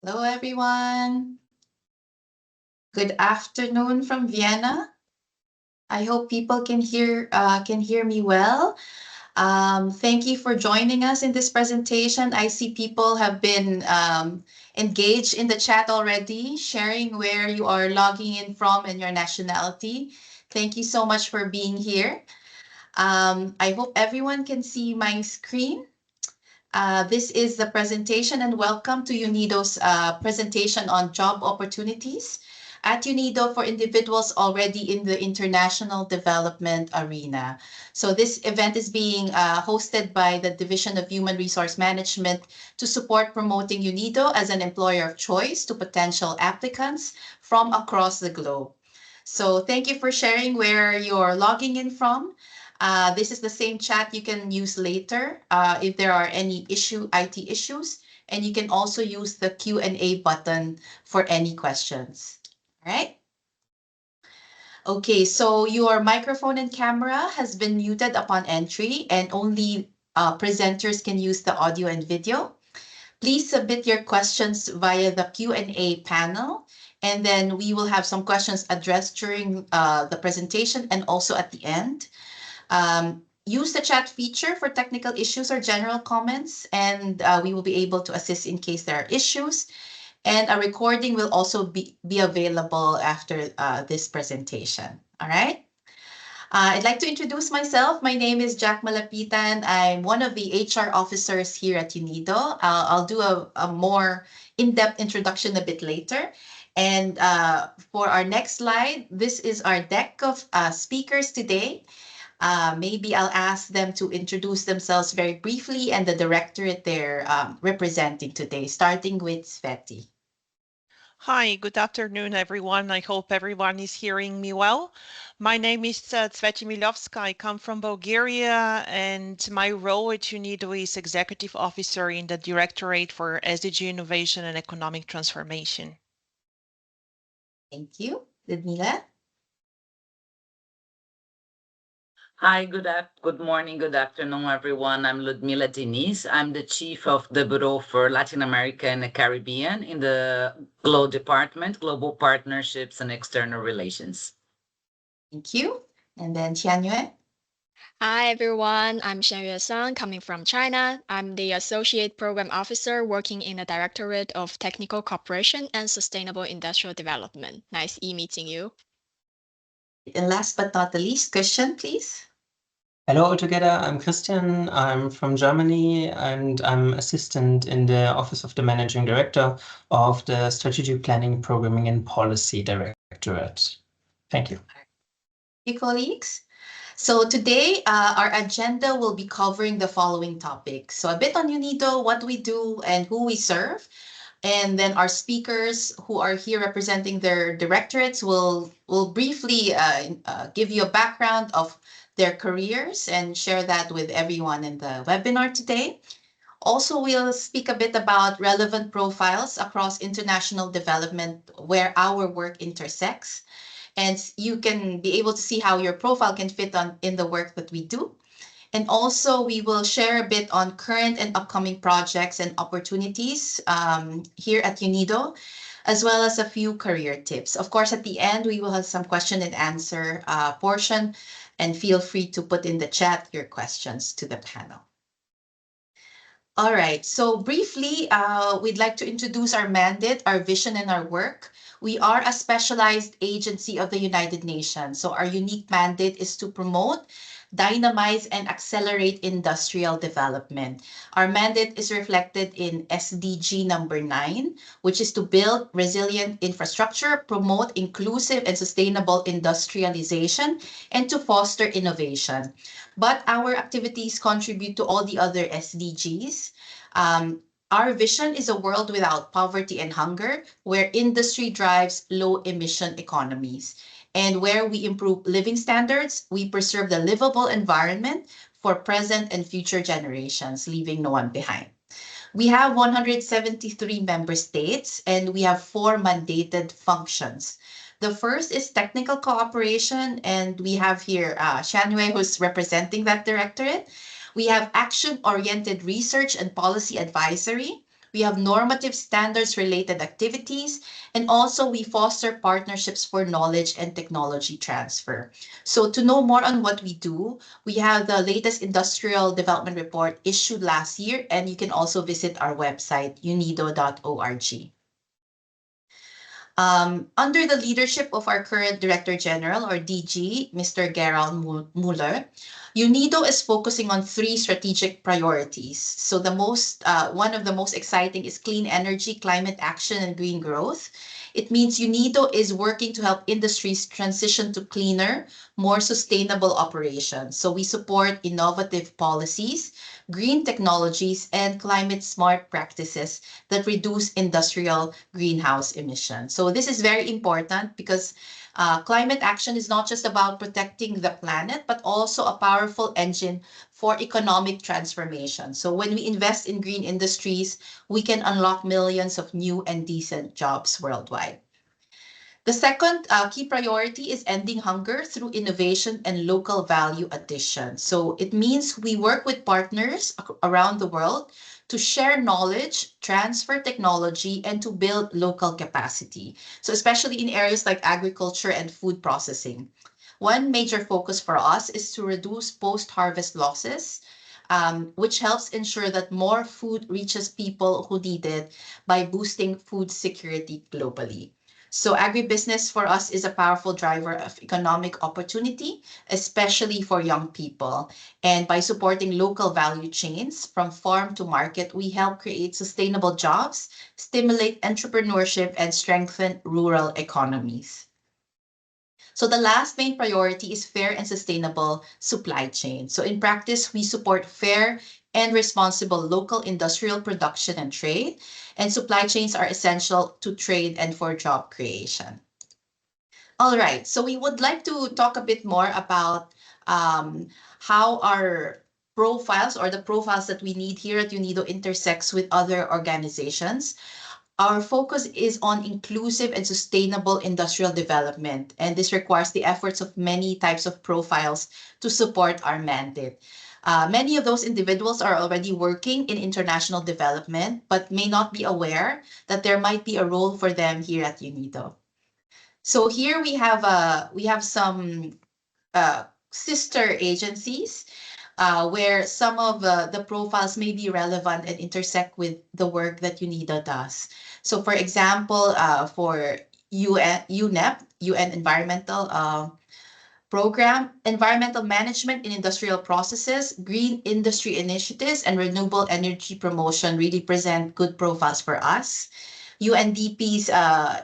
Hello, everyone. Good afternoon from Vienna. I hope people can hear me well. Thank you for joining us in this presentation. I see people have been engaged in the chat already, sharing where you are logging in from and your nationality. Thank you so much for being here. I hope everyone can see my screen. This is the presentation, and welcome to UNIDO's presentation on job opportunities at UNIDO for individuals already in the international development arena. So this event is being hosted by the Division of Human Resource Management to support promoting UNIDO as an employer of choice to potential applicants from across the globe. So thank you for sharing where you're logging in from. This is the same chat you can use later if there are any IT issues, and you can also use the Q&A button for any questions. All right. Okay, so your microphone and camera has been muted upon entry, and only presenters can use the audio and video. Please submit your questions via the Q&A panel, and then we will have some questions addressed during the presentation and also at the end. Use the chat feature for technical issues or general comments, and we will be able to assist in case there are issues. And a recording will also be available after this presentation. All right. I'd like to introduce myself. My name is Jack Malapitan. I'm one of the HR officers here at UNIDO. I'll do a more in-depth introduction a bit later. And for our next slide, this is our deck of speakers today. Maybe I'll ask them to introduce themselves very briefly and the directorate they're representing today, starting with Sveti. Hi, good afternoon, everyone. I hope everyone is hearing me well. My name is Sveti Milovska. I come from Bulgaria, and my role at UNIDO is Executive Officer in the Directorate for SDG Innovation and Economic Transformation. Thank you. Ludmila? Hi, good morning, good afternoon, everyone. I'm Ludmila Diniz. I'm the Chief of the Bureau for Latin America and the Caribbean in the GLO Department, Global Partnerships and External Relations. Thank you. And then Qianyue? Hi everyone, I'm Xianyue Sang, coming from China. I'm the Associate Program Officer working in the Directorate of Technical Cooperation and Sustainable Industrial Development. Nice meeting you. And last but not the least, Christian, please. Hello all together, I'm Christian, I'm from Germany, and I'm assistant in the Office of the Managing Director of the Strategic Planning, Programming and Policy Directorate. Thank you. Thank you, colleagues. So today, our agenda will be covering the following topics. So a bit on UNIDO, what we do and who we serve. And then our speakers who are here representing their directorates will briefly give you a background of their careers and share that with everyone in the webinar today. Also, we'll speak a bit about relevant profiles across international development where our work intersects. And you can be able to see how your profile can fit in the work that we do. And also, we will share a bit on current and upcoming projects and opportunities here at UNIDO, as well as a few career tips. Of course, at the end, we will have some question and answer portion, and feel free to put in the chat your questions to the panel. All right, so briefly, we'd like to introduce our mandate, our vision, and our work. We are a specialized agency of the United Nations. So our unique mandate is to promote, dynamize, and accelerate industrial development. Our mandate is reflected in SDG number 9, which is to build resilient infrastructure, promote inclusive and sustainable industrialization, and to foster innovation. But our activities contribute to all the other SDGs. Our vision is a world without poverty and hunger, where industry drives low emission economies. And where we improve living standards, we preserve the livable environment for present and future generations, leaving no one behind. We have 173 member states, and we have 4 mandated functions. The first is technical cooperation, and we have here Xianyue, who's representing that directorate. We have action-oriented research and policy advisory. We have normative standards related activities, and also we foster partnerships for knowledge and technology transfer. So to know more on what we do, we have the latest industrial development report issued last year, and you can also visit our website, unido.org. Under the leadership of our current Director General, or DG, Mr. Gerald Muller, UNIDO is focusing on three strategic priorities. So one of the most exciting is clean energy, climate action, and green growth. It means UNIDO is working to help industries transition to cleaner, more sustainable operations. So we support innovative policies, green technologies, and climate smart practices that reduce industrial greenhouse emissions. So this is very important because climate action is not just about protecting the planet, but also a powerful engine for economic transformation. So when we invest in green industries, we can unlock millions of new and decent jobs worldwide. The second key priority is ending hunger through innovation and local value addition. So it means we work with partners around the world to share knowledge, transfer technology, and to build local capacity. So especially in areas like agriculture and food processing. One major focus for us is to reduce post-harvest losses, which helps ensure that more food reaches people who need it by boosting food security globally. So agribusiness for us is a powerful driver of economic opportunity, especially for young people. And by supporting local value chains from farm to market, we help create sustainable jobs, stimulate entrepreneurship, and strengthen rural economies. So the last main priority is fair and sustainable supply chain. So in practice, we support fair and responsible local industrial production and trade, and supply chains are essential to trade and for job creation. All right, so we would like to talk a bit more about how our profiles or the profiles that we need here at UNIDO intersects with other organizations. Our focus is on inclusive and sustainable industrial development, and this requires the efforts of many types of profiles to support our mandate. Many of those individuals are already working in international development, but may not be aware that there might be a role for them here at UNIDO. So here we have some sister agencies where some of the profiles may be relevant and intersect with the work that UNIDO does. So for example, for UNEP, UN Environmental Program, Environmental Management in Industrial Processes, Green Industry Initiatives, and Renewable Energy Promotion really present good profiles for us. UNDP's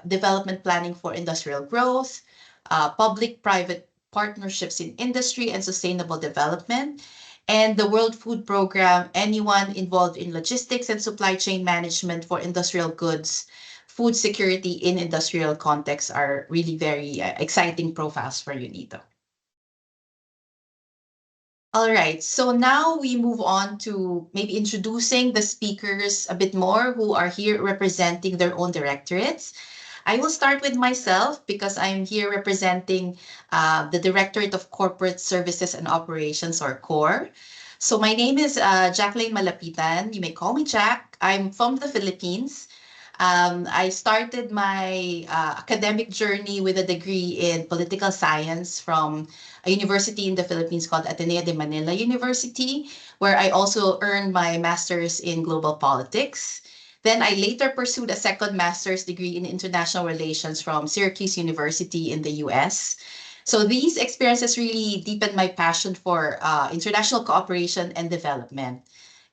Development Planning for Industrial Growth, Public-Private Partnerships in Industry and Sustainable Development, and the World Food Program, anyone involved in logistics and supply chain management for industrial goods, food security in industrial contexts are really very exciting profiles for UNIDO. All right, so now we move on to maybe introducing the speakers a bit more who are here representing their own directorates. I will start with myself because I'm here representing the Directorate of Corporate Services and Operations, or CORE. So my name is Jacqueline Malapitan. You may call me Jack. I'm from the Philippines. I started my academic journey with a degree in political science from a university in the Philippines called Ateneo de Manila University, where I also earned my master's in global politics. Then I later pursued a second master's degree in international relations from Syracuse University in the US. So these experiences really deepened my passion for international cooperation and development.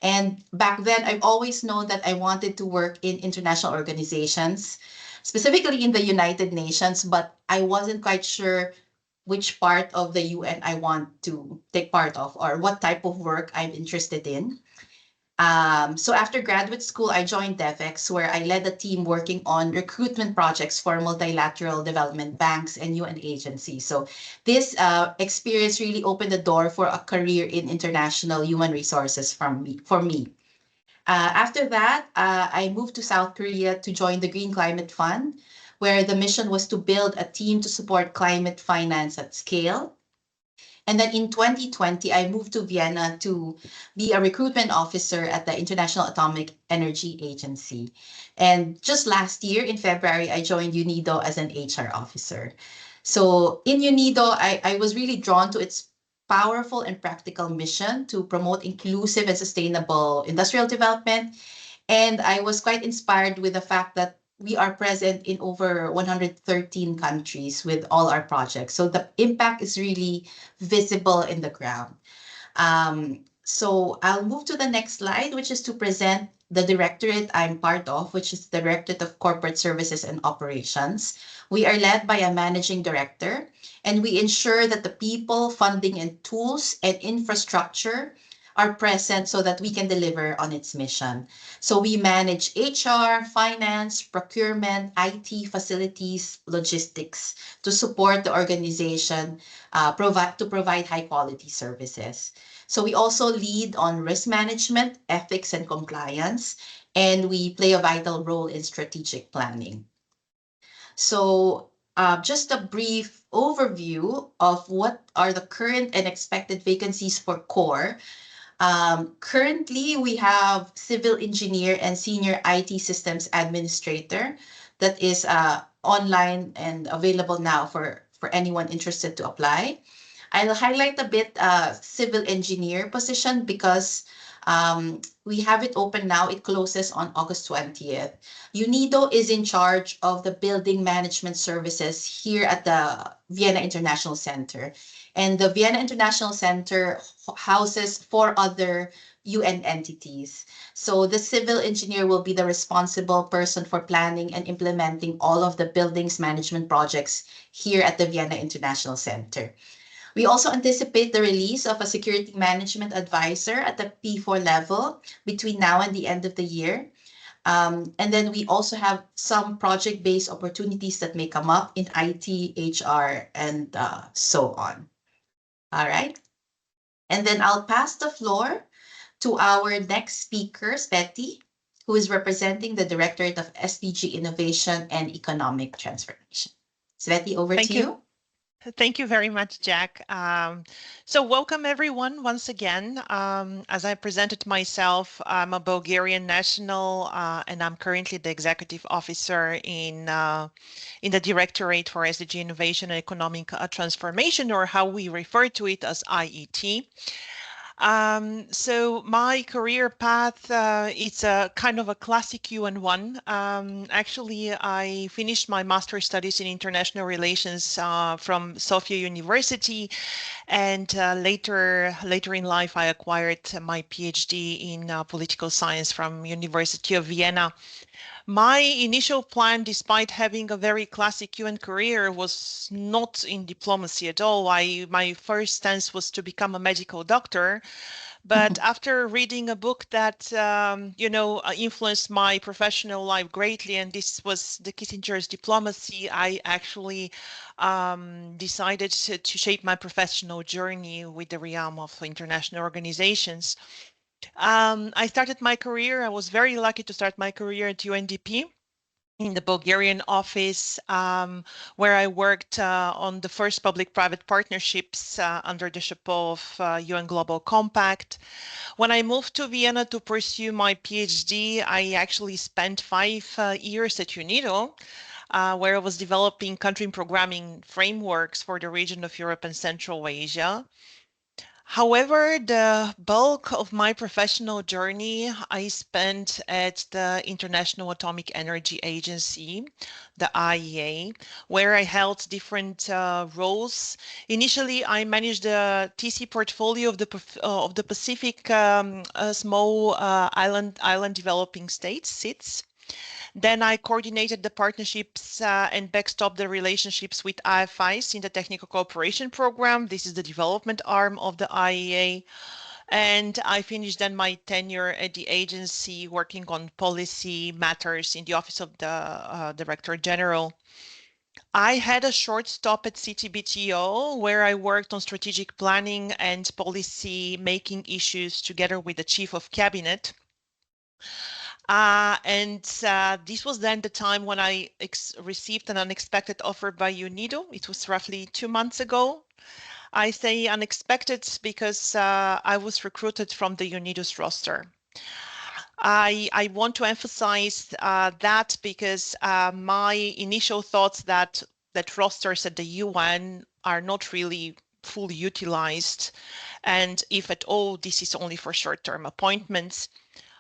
And back then, I've always known that I wanted to work in international organizations, specifically in the United Nations, but I wasn't quite sure which part of the UN I want to take part of or what type of work I'm interested in. So after graduate school, I joined DevEx, where I led a team working on recruitment projects for multilateral development banks and UN agencies. So this experience really opened the door for a career in international human resources for me. After that, I moved to South Korea to join the Green Climate Fund, where the mission was to build a team to support climate finance at scale. And then in 2020, I moved to Vienna to be a recruitment officer at the International Atomic Energy Agency. And just last year in February, I joined UNIDO as an HR officer. So in UNIDO, I was really drawn to its powerful and practical mission to promote inclusive and sustainable industrial development. And I was quite inspired with the fact that we are present in over 113 countries with all our projects. So the impact is really visible in the ground. So I'll move to the next slide, which is to present the directorate I'm part of, which is the Directorate of Corporate Services and Operations. We are led by a managing director, and we ensure that the people, funding, and tools and infrastructure are present so that we can deliver on its mission. So we manage HR, finance, procurement, IT, facilities, logistics to support the organization, to provide high quality services. So we also lead on risk management, ethics, and compliance, and we play a vital role in strategic planning. So just a brief overview of what are the current and expected vacancies for core. Currently, we have civil engineer and senior IT systems administrator that is online and available now for anyone interested to apply. I'll highlight a bit civil engineer position because we have it open now. It closes on August 20th. UNIDO is in charge of the building management services here at the Vienna International Center. And the Vienna International Center houses 4 other UN entities. So the civil engineer will be the responsible person for planning and implementing all of the buildings management projects here at the Vienna International Center. We also anticipate the release of a security management advisor at the P4 level between now and the end of the year. And then we also have some project-based opportunities that may come up in IT, HR, and so on. All right. And then I'll pass the floor to our next speaker, Betty, who is representing the Directorate of SDG Innovation and Economic Transformation. Sveti, over to you. Thank you very much, Jack. So welcome everyone once again. As I presented myself, I'm a Bulgarian national and I'm currently the executive officer in the Directorate for SDG Innovation and Economic Transformation, or how we refer to it as IET. So my career path, it's a kind of a classic UN one. Actually, I finished my master's studies in international relations from Sofia University, and later in life, I acquired my PhD in political science from University of Vienna. My initial plan, despite having a very classic UN career, was not in diplomacy at all. My first stance was to become a medical doctor. But after reading a book that, influenced my professional life greatly, and this was the Kissinger's Diplomacy, I actually decided to shape my professional journey with the realm of international organizations. I started my career, I was very lucky to start my career at UNDP in the Bulgarian office, where I worked on the first public-private partnerships under the chapeau of UN Global Compact. When I moved to Vienna to pursue my PhD, I actually spent 5 years at UNIDO, where I was developing country programming frameworks for the region of Europe and Central Asia. However, the bulk of my professional journey I spent at the International Atomic Energy Agency, the IEA, where I held different roles. Initially, I managed the TC portfolio of the Pacific small island developing states, SIDS. Then I coordinated the partnerships and backstopped the relationships with IFIs in the Technical Cooperation Program. This is the development arm of the IEA. And I finished then my tenure at the agency working on policy matters in the Office of the Director General. I had a short stop at CTBTO where I worked on strategic planning and policy making issues together with the Chief of Cabinet. This was then the time when I received an unexpected offer by UNIDO. It was roughly 2 months ago. I say unexpected because I was recruited from the UNIDO's roster. I want to emphasize that because my initial thoughts that rosters at the UN are not really fully utilized, and if at all, this is only for short-term appointments.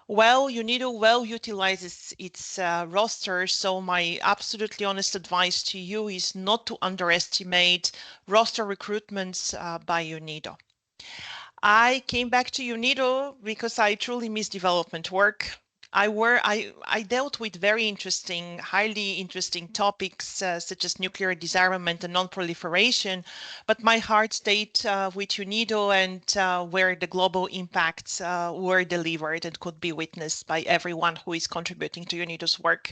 Well, UNIDO well utilizes its roster, so my absolutely honest advice to you is not to underestimate roster recruitments by UNIDO. I came back to UNIDO because I truly miss development work. I dealt with very interesting, highly interesting topics such as nuclear disarmament and non-proliferation, but my heart stayed with UNIDO and where the global impacts were delivered and could be witnessed by everyone who is contributing to UNIDO's work.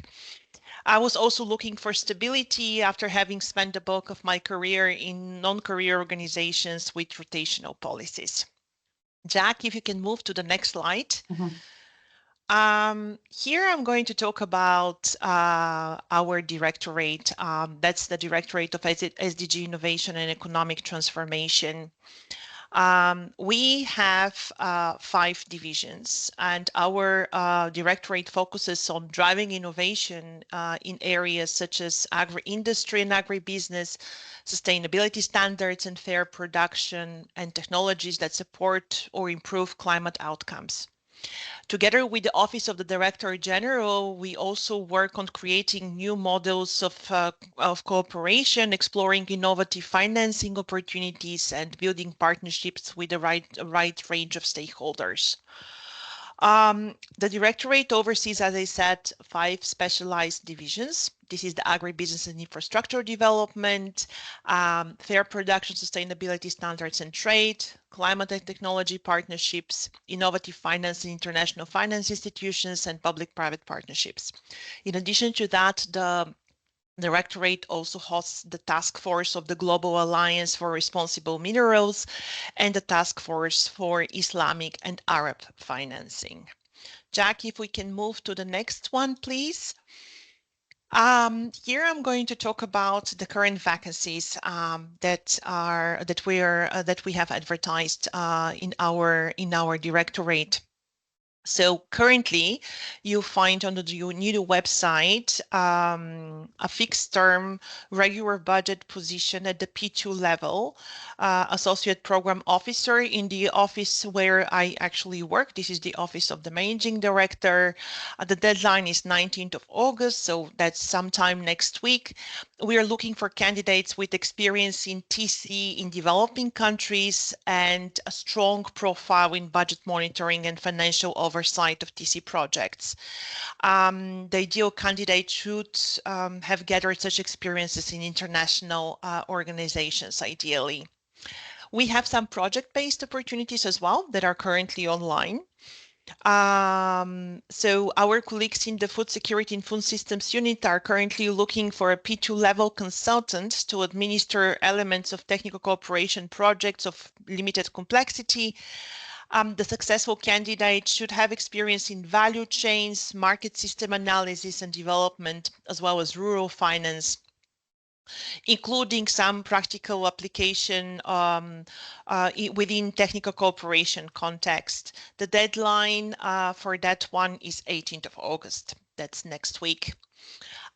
I was also looking for stability after having spent the bulk of my career in non-career organizations with rotational policies. Jack, if you can move to the next slide. Here I'm going to talk about our directorate. That's the Directorate of SDG Innovation and Economic Transformation. We have 5 divisions, and our directorate focuses on driving innovation in areas such as agri-industry and agribusiness, sustainability standards and fair production, and technologies that support or improve climate outcomes. Together with the Office of the Director General, we also work on creating new models of cooperation, exploring innovative financing opportunities, and building partnerships with the right range of stakeholders. The Directorate oversees, as I said, 5 specialized divisions. This is the agribusiness and infrastructure development, fair production, sustainability standards and trade, climate and technology partnerships, innovative finance and international finance institutions, and public-private partnerships. In addition to that, the Directorate also hosts the task force of the Global Alliance for Responsible Minerals and the task force for Islamic and Arab financing. Jack, if we can move to the next one, please. Here I'm going to talk about the current vacancies that we have advertised in our directorate. So currently, you find on the UNIDO website a fixed term regular budget position at the P2 level, Associate Program Officer in the office where I actually work. This is the Office of the Managing Director. The deadline is 19th of August, so that's sometime next week. We are looking for candidates with experience in TC in developing countries and a strong profile in budget monitoring and financial oversight of TC projects. The ideal candidate should have gathered such experiences in international organizations, ideally. We have some project-based opportunities as well that are currently online. So our colleagues in the Food Security and Food Systems Unit are currently looking for a P2 level consultant to administer elements of technical cooperation projects of limited complexity. The successful candidate should have experience in value chains, market system analysis and development, as well as rural finance, including some practical application within technical cooperation context. The deadline for that one is 18th of August. That's next week.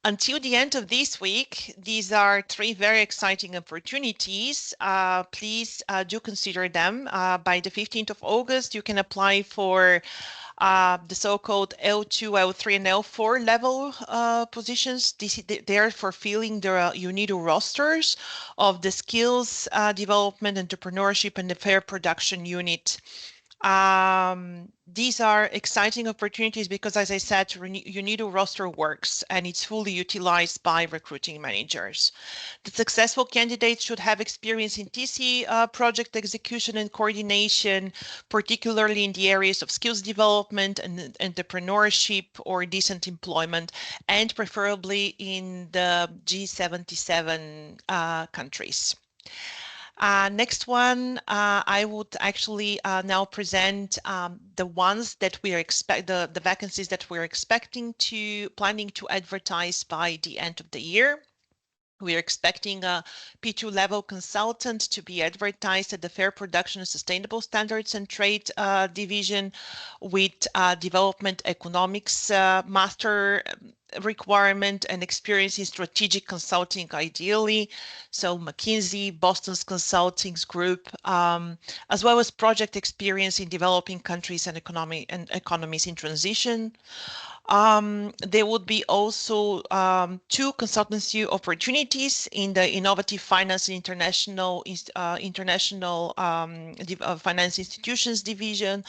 Until the end of this week, these are 3 very exciting opportunities. Please do consider them. By the 15th of August, you can apply for the so-called L2, L3, and L4 level positions. They are for filling the UNIDO rosters of the skills development, entrepreneurship, and the fair production unit. These are exciting opportunities because, as I said, UNIDO roster works and it's fully utilized by recruiting managers. The successful candidates should have experience in TC project execution and coordination, particularly in the areas of skills development and entrepreneurship or decent employment, and preferably in the G77 countries. Next one, I would actually now present the ones that we are the vacancies that we're planning to advertise by the end of the year. We are expecting a P2 level consultant to be advertised at the Fair Production and Sustainable Standards and Trade division with development economics master requirement and experience in strategic consulting ideally. So McKinsey, Boston's Consulting Group, as well as project experience in developing countries and economies in transition. There would be also 2 consultancy opportunities in the Innovative Finance International Finance Institutions Division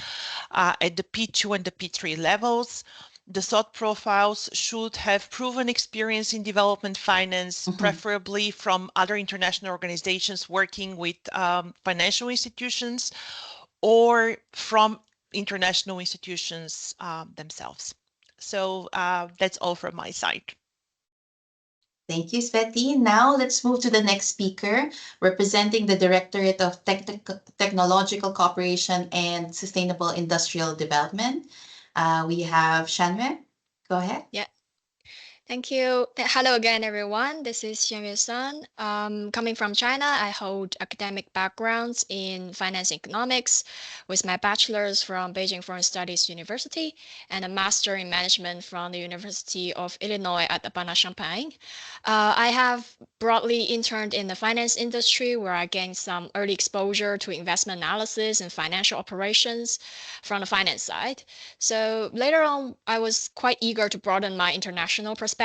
at the P2 and the P3 levels. The sought profiles should have proven experience in development finance, preferably from other international organizations working with financial institutions or from international institutions themselves. So that's all from my side. Thank you, Sveti. Now let's move to the next speaker, representing the Directorate of Technological Cooperation and Sustainable Industrial Development. We have Shanwe. Go ahead. Yeah. Thank you. Hello again, everyone. This is Xianyue Sun. Coming from China, I hold academic backgrounds in finance and economics with my bachelor's from Beijing Foreign Studies University and a master in management from the University of Illinois at Urbana-Champaign. I have broadly interned in the finance industry where I gained some early exposure to investment analysis and financial operations from the finance side. So later on, I was quite eager to broaden my international perspective.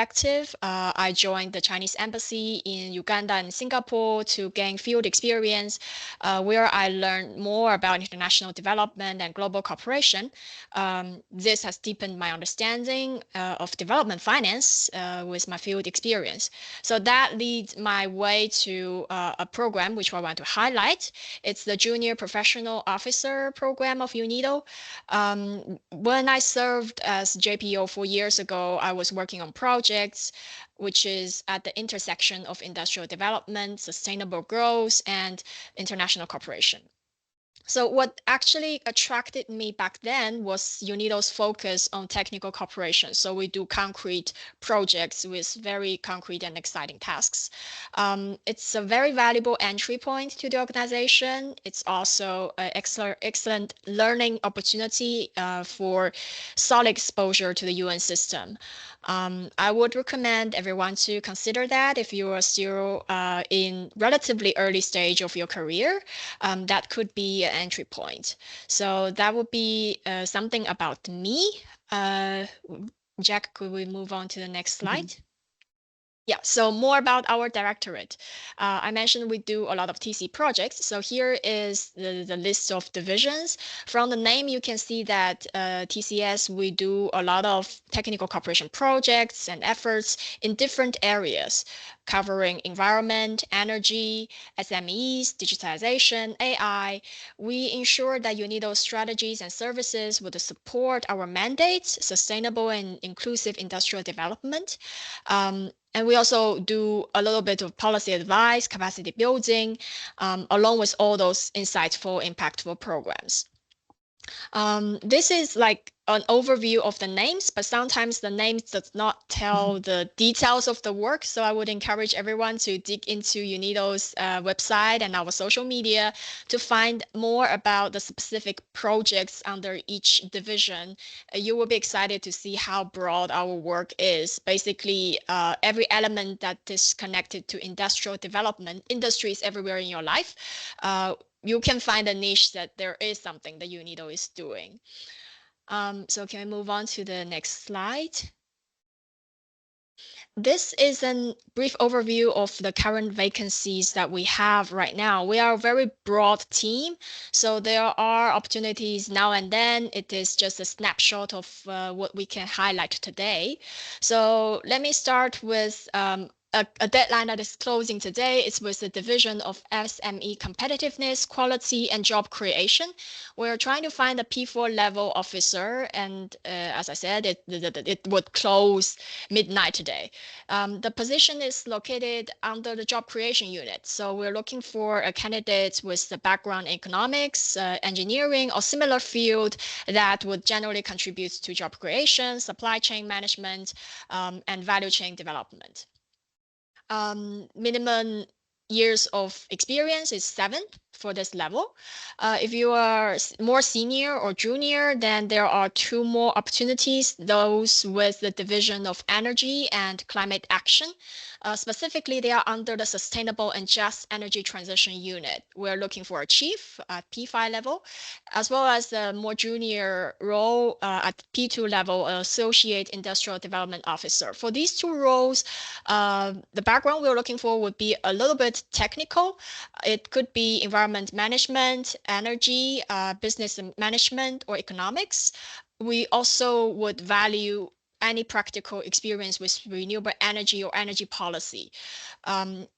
I joined the Chinese embassy in Uganda and Singapore to gain field experience, where I learned more about international development and global cooperation. This has deepened my understanding of development finance with my field experience. So that leads my way to a program which I want to highlight. It's the Junior Professional Officer Program of UNIDO. When I served as JPO 4 years ago, I was working on projects which is at the intersection of industrial development, sustainable growth, and international cooperation. So what actually attracted me back then was UNIDO's focus on technical cooperation. So we do concrete projects with very concrete and exciting tasks. It's a very valuable entry point to the organization. It's also an excellent learning opportunity for solid exposure to the UN system. I would recommend everyone to consider that if you are still in relatively early stage of your career. That could be an entry point. So that would be something about me. Jack, could we move on to the next slide? Yeah, so more about our directorate. I mentioned we do a lot of TC projects. So here is the list of divisions. From the name, you can see that TCS, we do a lot of technical cooperation projects and efforts in different areas, covering environment, energy, SMEs, digitalization, AI. We ensure that UNIDO strategies and services would support our mandates, sustainable and inclusive industrial development. And we also do a little bit of policy advice, capacity building, along with all those insightful, impactful programs. This is like an overview of the names, but sometimes the names does not tell the details of the work. So I would encourage everyone to dig into UNIDO's website and our social media to find more about the specific projects under each division. You will be excited to see how broad our work is. Basically, every element that is connected to industrial development, industries everywhere in your life, you can find a niche that there is something that UNIDO is doing. So can we move on to the next slide? This is a brief overview of the current vacancies that we have right now. We are a very broad team, so there are opportunities now and then. It is just a snapshot of what we can highlight today. So let me start with a deadline that is closing today. It's with the Division of SME Competitiveness, Quality, and Job Creation. We're trying to find a P4 level officer, and as I said, it would close midnight today. The position is located under the Job Creation Unit. So we're looking for a candidate with the background in economics, engineering, or similar field that would generally contribute to job creation, supply chain management, and value chain development. Minimum years of experience is 7 for this level. If you are more senior or junior, then there are 2 more opportunities, those with the division of energy and climate action. Specifically, they are under the Sustainable and Just Energy Transition Unit. We're looking for a chief at P5 level, as well as a more junior role at P2 level, Associate Industrial Development Officer. For these 2 roles, the background we're looking for would be a little bit technical. It could be environment management, energy, business management, or economics. We also would value any practical experience with renewable energy or energy policy.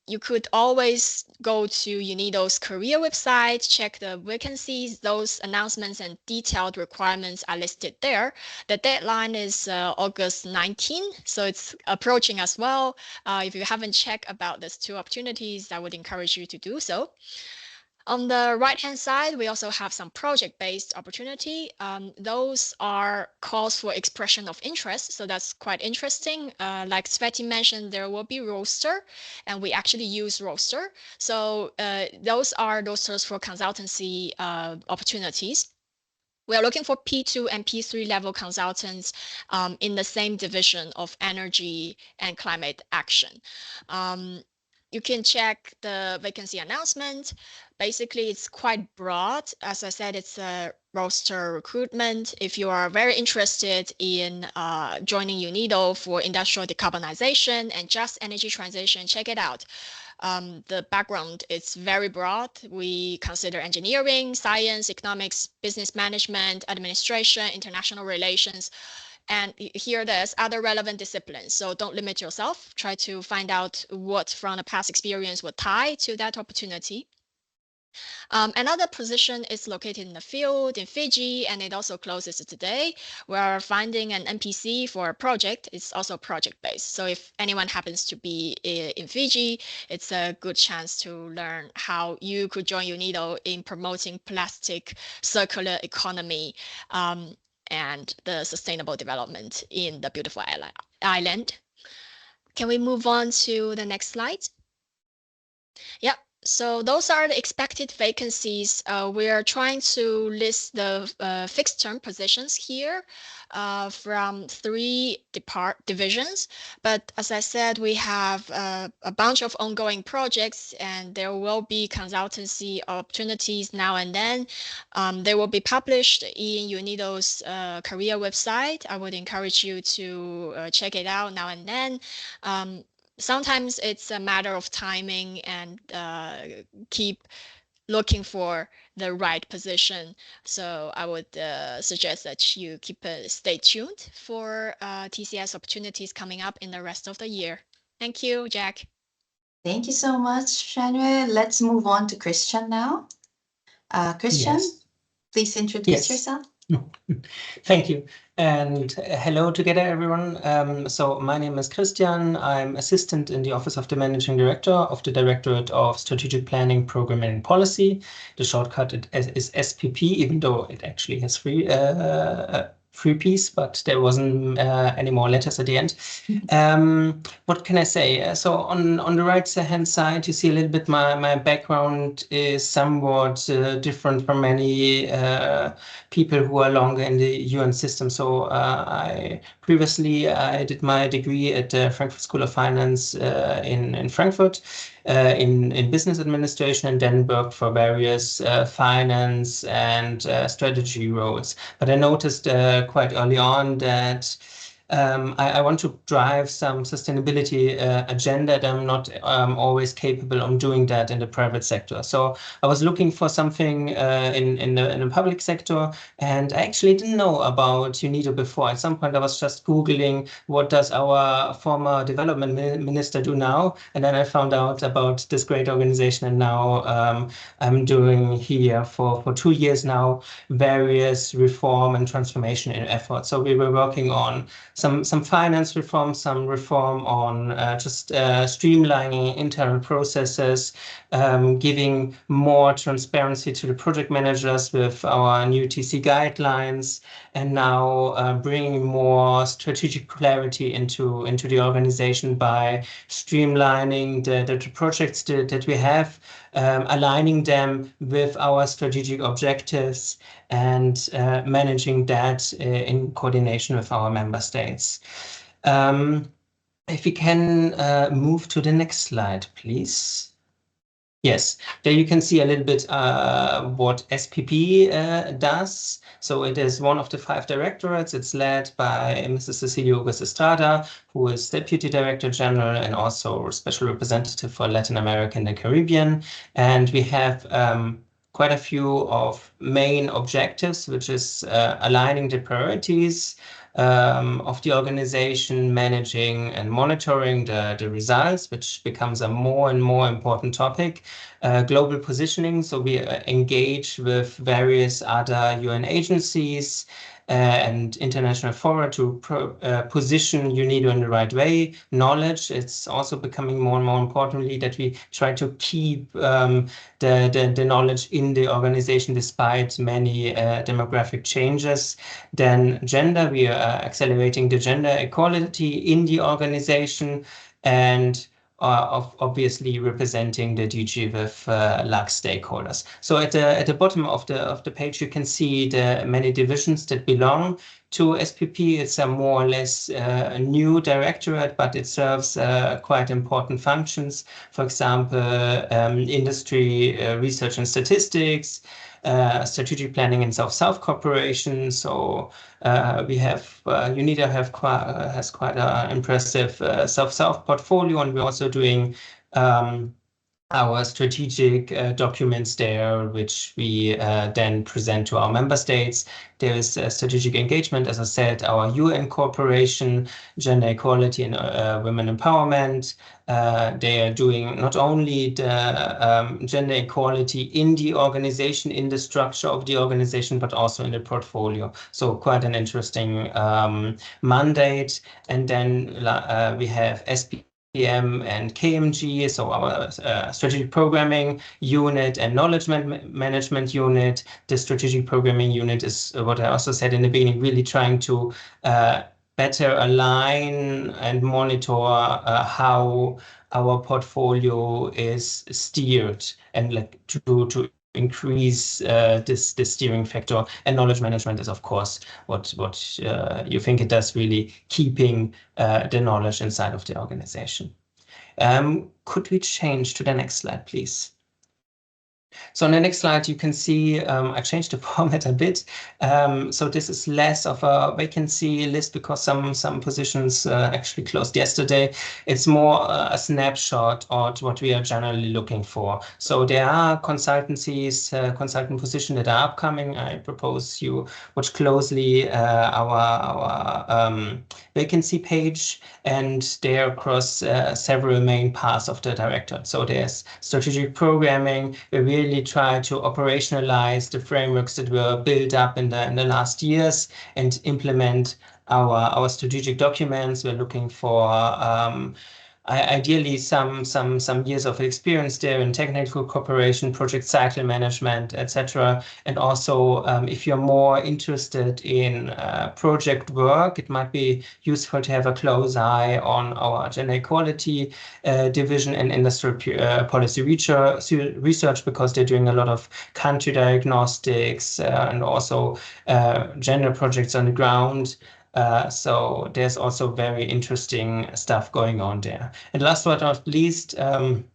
You could always go to UNIDO's career website, check the vacancies. Those announcements and detailed requirements are listed there. The deadline is August 19, so it's approaching as well. If you haven't checked about these 2 opportunities, I would encourage you to do so. On the right-hand side, we also have some project-based opportunity. Those are calls for expression of interest, so that's quite interesting. Like Sveti mentioned, there will be roster, and we actually use roster. So those are rosters for consultancy opportunities. We are looking for P2 and P3 level consultants in the same division of energy and climate action. You can check the vacancy announcement. Basically, it's quite broad. As I said, it's a roster recruitment. If you are very interested in joining UNIDO for industrial decarbonization and just energy transition, check it out. The background is very broad. We consider engineering, science, economics, business management, administration, international relations. And here there's other relevant disciplines. So don't limit yourself. Try to find out what from a past experience would tie to that opportunity. Another position is located in the field in Fiji, and it also closes today. We're finding an NPC for a project. It's also project-based. So if anyone happens to be in Fiji, it's a good chance to learn how you could join UNIDO in promoting plastic circular economy and the sustainable development in the beautiful island. Can we move on to the next slide? Yep. So those are the expected vacancies. We are trying to list the fixed term positions here from 3 divisions. But as I said, we have a bunch of ongoing projects, and there will be consultancy opportunities now and then. They will be published in UNIDO's career website. I would encourage you to check it out now and then. Sometimes it's a matter of timing and keep looking for the right position. So I would suggest that you stay tuned for TCS opportunities coming up in the rest of the year. Thank you, Jack. Thank you so much, Shanwe. Let's move on to Christian now. Christian, Yes. please introduce Yes. yourself. Thank you. And hello together, everyone. So my name is Christian. I'm assistant in the Office of the Managing Director of the Directorate of Strategic Planning, Programming and Policy. The shortcut is SPP, even though it actually has 3 P's, but there wasn't any more letters at the end. What can I say? So on the right hand side, you see a little bit my background is somewhat different from many people who are longer in the UN system. So I did my degree at the Frankfurt School of Finance in Frankfurt in business administration, and then worked for various finance and strategy roles. But I noticed quite early on that I want to drive some sustainability agenda, and I'm not always capable of doing that in the private sector. So I was looking for something in the public sector, and I actually didn't know about UNIDO before. At some point, I was just Googling what does our former development minister do now, and then I found out about this great organization, and now I'm doing here for 2 years now various reform and transformation efforts. So we were working on some finance reform, some reform on just streamlining internal processes, giving more transparency to the project managers with our new TC guidelines, and now bringing more strategic clarity into the organization by streamlining the projects that we have, aligning them with our strategic objectives, and managing that in coordination with our member states. If we can move to the next slide, please. Yes, there you can see a little bit what SPP does. So it is one of the 5 directorates. It's led by Mrs. Cecilia Ugas Estrada, who is Deputy Director General and also Special Representative for Latin America and the Caribbean. And we have quite a few of main objectives, which is aligning the priorities of the organization, managing and monitoring the results, which becomes a more and more important topic. Global positioning, so we engage with various other UN agencies and international fora to position UNIDO in the right way. Knowledge, it's also becoming more and more importantly that we try to keep the knowledge in the organization despite many demographic changes. Then gender, we are accelerating the gender equality in the organization, and obviously representing the DG with large stakeholders. So at the bottom of the page, you can see the many divisions that belong to SPP. It's a more or less a new directorate, but it serves quite important functions. For example, industry, research and statistics, strategic planning and South-South cooperation. So we have UNIDO has quite an impressive South-South portfolio, and we're also doing our strategic documents there, which we then present to our member states. There is strategic engagement, as I said, our UN cooperation, gender equality and women empowerment. They are doing not only the gender equality in the organization, in the structure of the organization, but also in the portfolio. So quite an interesting mandate. And then we have SPM and KMG, so our strategic programming unit and knowledge management unit. The strategic programming unit is what I also said in the beginning, really trying to better align and monitor how our portfolio is steered, and like to increase this steering factor. And knowledge management is, of course, what you think it does, really keeping the knowledge inside of the organization. Could we change to the next slide, please? So on the next slide, you can see I changed the format a bit. So this is less of a vacancy list because some positions actually closed yesterday. It's more a snapshot of what we are generally looking for. So there are consultancies, consultant positions that are upcoming. I propose you watch closely our vacancy page, and they're across several main parts of the directorate. So there's strategic programming. We really try to operationalize the frameworks that were built up in the last years and implement our strategic documents. We're looking for ideally some years of experience there in technical cooperation, project cycle management, etc. And also, if you're more interested in project work, it might be useful to have a close eye on our gender equality division and industrial policy research, because they're doing a lot of country diagnostics and also gender projects on the ground. So there's also very interesting stuff going on there. And last but not least, I'm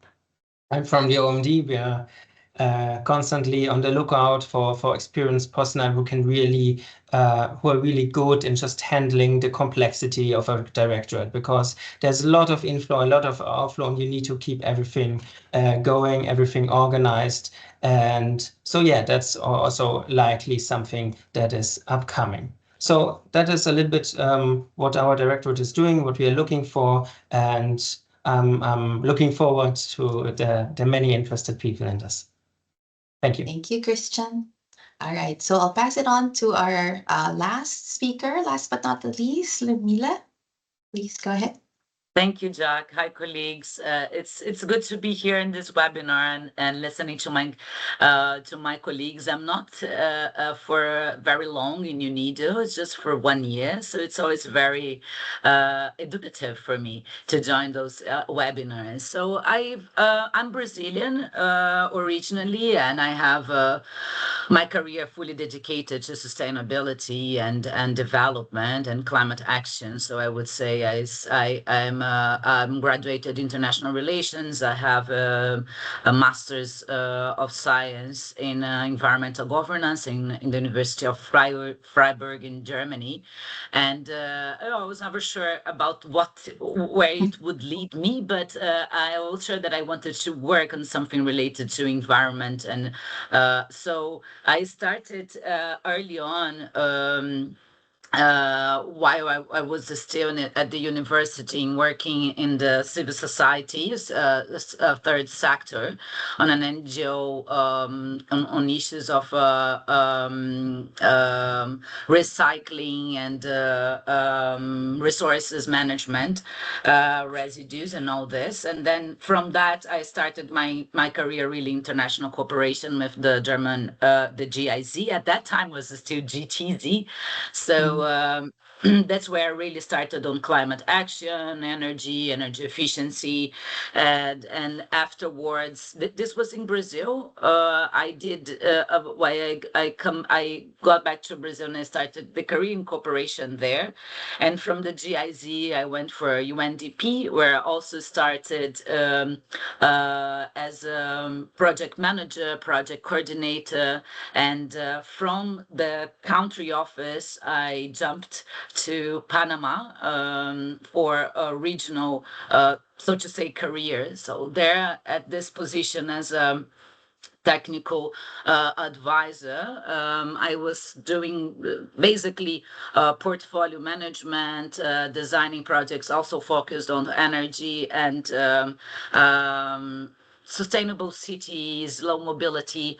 from the OMD. We are constantly on the lookout for experienced personnel who can really who are really good in just handling the complexity of a directorate, because there's a lot of inflow, a lot of outflow, and you need to keep everything going, everything organized. And so yeah, that's also likely something that is upcoming. So that is a little bit what our directorate is doing, what we are looking for, and I'm looking forward to the many interested people in this. Thank you. Thank you, Christian. All right, so I'll pass it on to our last speaker, last but not the least, Ludmila. Please go ahead. Thank you, Jack. Hi, colleagues. It's good to be here in this webinar and listening to my colleagues. I'm not for very long in UNIDO. It's just for 1 year, so it's always very educative for me to join those webinars. So I'm Brazilian originally, and I have my career fully dedicated to sustainability and development and climate action. So I would say I'm graduated international relations. I have a master's of science in environmental governance in the University of Freiburg in Germany, and I was never sure about where it would lead me, but I was sure that I wanted to work on something related to environment, and so I started early on. While I was still at the university and working in the civil society, third sector, on an NGO on issues of recycling and resources management, residues, and all this. And then from that, I started my career really international cooperation with the German the GIZ. At that time was still GTZ. So that's where I really started on climate action, energy efficiency, and afterwards, this was in Brazil. I did why I got back to Brazil and I started the Korean cooperation there, and from the GIZ I went for UNDP, where I also started as a project manager, project coordinator, and from the country office, I jumped to Panama for a regional, so to say, career. So there, at this position as a technical advisor, I was doing basically portfolio management, designing projects, also focused on energy and sustainable cities, low mobility,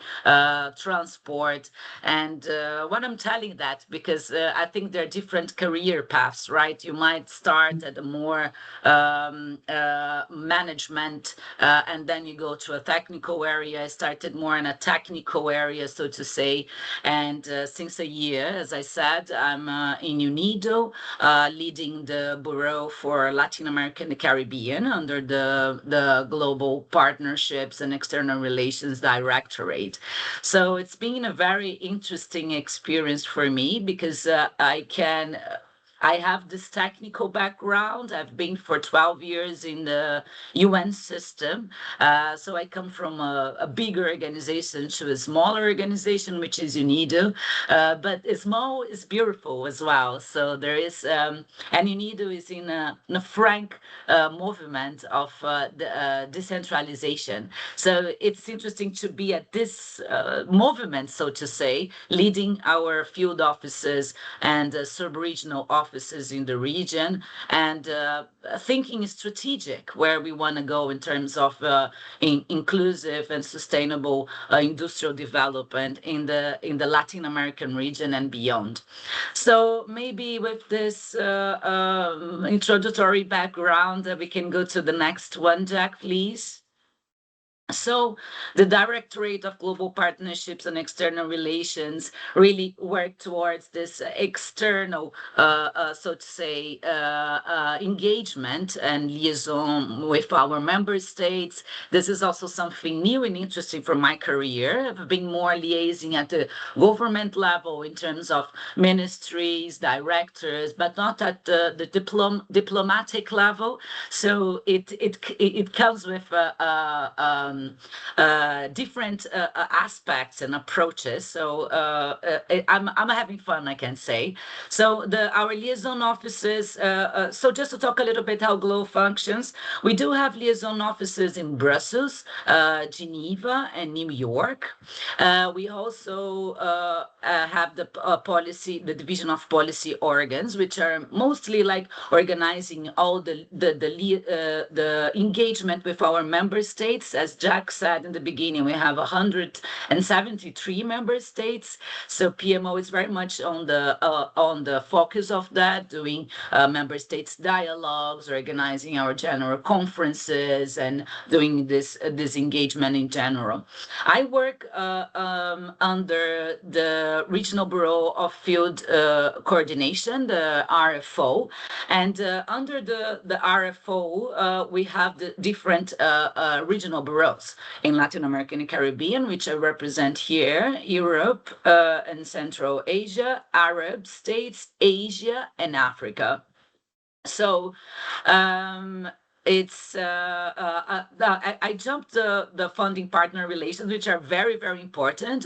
transport. And what I'm telling that, because I think there are different career paths, right? You might start at a more management, and then you go to a technical area. I started more in a technical area, so to say. And since a year, as I said, I'm in UNIDO, leading the Bureau for Latin America and the Caribbean under the Global Partnerships and External Relations Directorate. So it's been a very interesting experience for me because I have this technical background. I've been for 12 years in the UN system. So I come from a bigger organization to a smaller organization, which is UNIDO. But small is beautiful as well. So there is, and UNIDO is in a frank movement of decentralization. So it's interesting to be at this movement, so to say, leading our field offices and sub-regional offices in the region, and thinking strategic where we want to go in terms of inclusive and sustainable industrial development in the Latin American region and beyond. So maybe with this introductory background, we can go to the next one, Jack, please. So the Directorate of Global Partnerships and External Relations really work towards this external, so to say, engagement and liaison with our member states. This is also something new and interesting for my career. I've been more liaising at the government level in terms of ministries, directors, but not at the diplomatic level. So it comes with different aspects and approaches. So I'm having fun, I can say. So our liaison offices. So just to talk a little bit how GLOW functions, we do have liaison offices in Brussels, Geneva, and New York. We also have the policy, the division of policy organs, which are mostly like organizing all the engagement with our member states. As Jack said in the beginning, we have 173 member states. So PMO is very much on the focus of that, doing member states dialogues, organizing our general conferences, and doing this engagement in general. I work under the Regional Bureau of Field Coordination, the RFO, and under the RFO, we have the different regional bureaus in Latin America and Caribbean, which I represent here: Europe and Central Asia, Arab states, Asia, and Africa. So it's I jumped the funding partner relations, which are very, very important.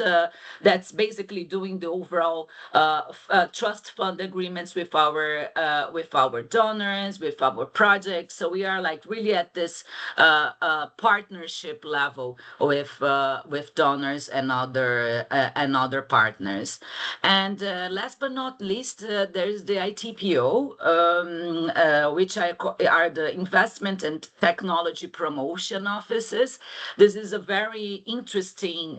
That's basically doing the overall trust fund agreements with our donors, with our projects. So we are like really at this partnership level with donors and other partners. And last but not least, there's the ITPO, which are the investment and technology promotion offices. This is a very interesting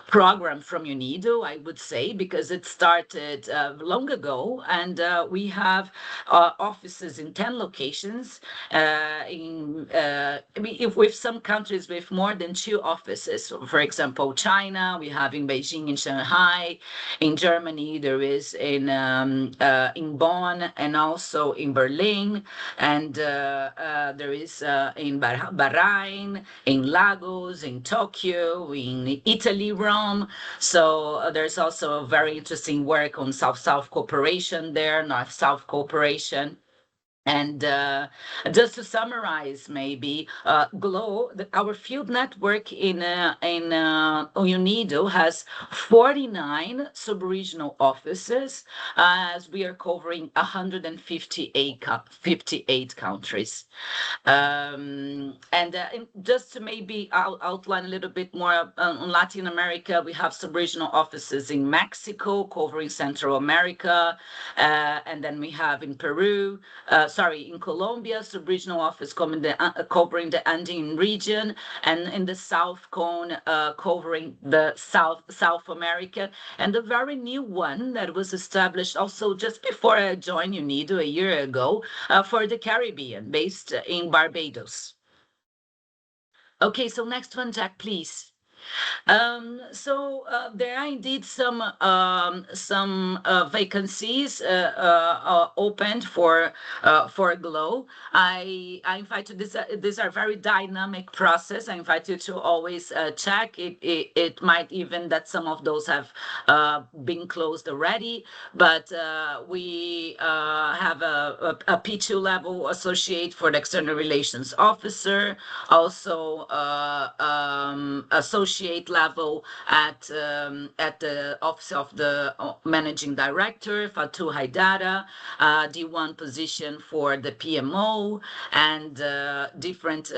program from UNIDO, I would say, because it started long ago, and we have offices in 10 locations, with some countries with more than 2 offices. So for example, China, we have in Beijing, in Shanghai. In Germany, there is in Bonn and also in Berlin, and there is in Bahrain, in Lagos, in Tokyo, in Italy, Rome. So there's also a very interesting work on South-South cooperation there, North-South cooperation. And just to summarize, maybe our field network in UNIDO has 49 sub-regional offices, as we are covering 158 countries. And just to maybe outline a little bit more on Latin America, we have sub-regional offices in Mexico covering Central America, and then we have in Peru. In Colombia, sub-regional office covering the Andean region, and in the South Cone, covering the South America, and a very new one that was established also just before I joined UNIDO a year ago, for the Caribbean, based in Barbados. Okay, so next one, Jack, please. So there are indeed some vacancies opened for GLOW. I invite you. These are very dynamic process. I invite you to always check. It might even that some of those have been closed already, but we have a P2 level associate for the external relations officer, also associate level at the office of the managing director, Fatou Haidara, D1 position for the PMO, and different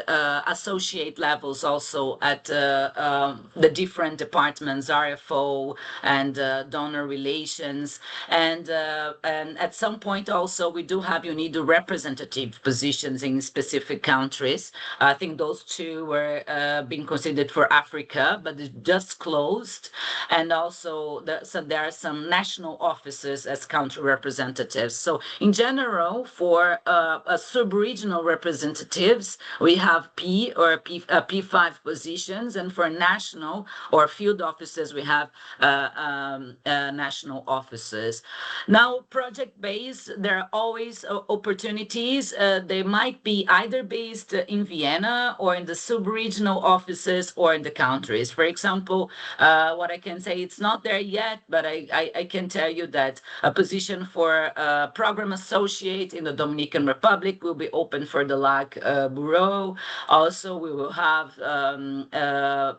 associate levels also at the different departments, RFO and donor relations, and at some point also we do have UNIDO representative positions in specific countries. I think those two were being considered for Africa, but it just closed. And also, so there are some national offices as country representatives. So in general, for sub-regional representatives, we have P5 positions, and for national or field offices, we have national offices. Now, project-based, there are always opportunities. They might be either based in Vienna or in the sub-regional offices or in the countries. For example, what I can say, it's not there yet, but I can tell you that a position for program associate in the Dominican Republic will be open for the LAC Bureau. Also, we will have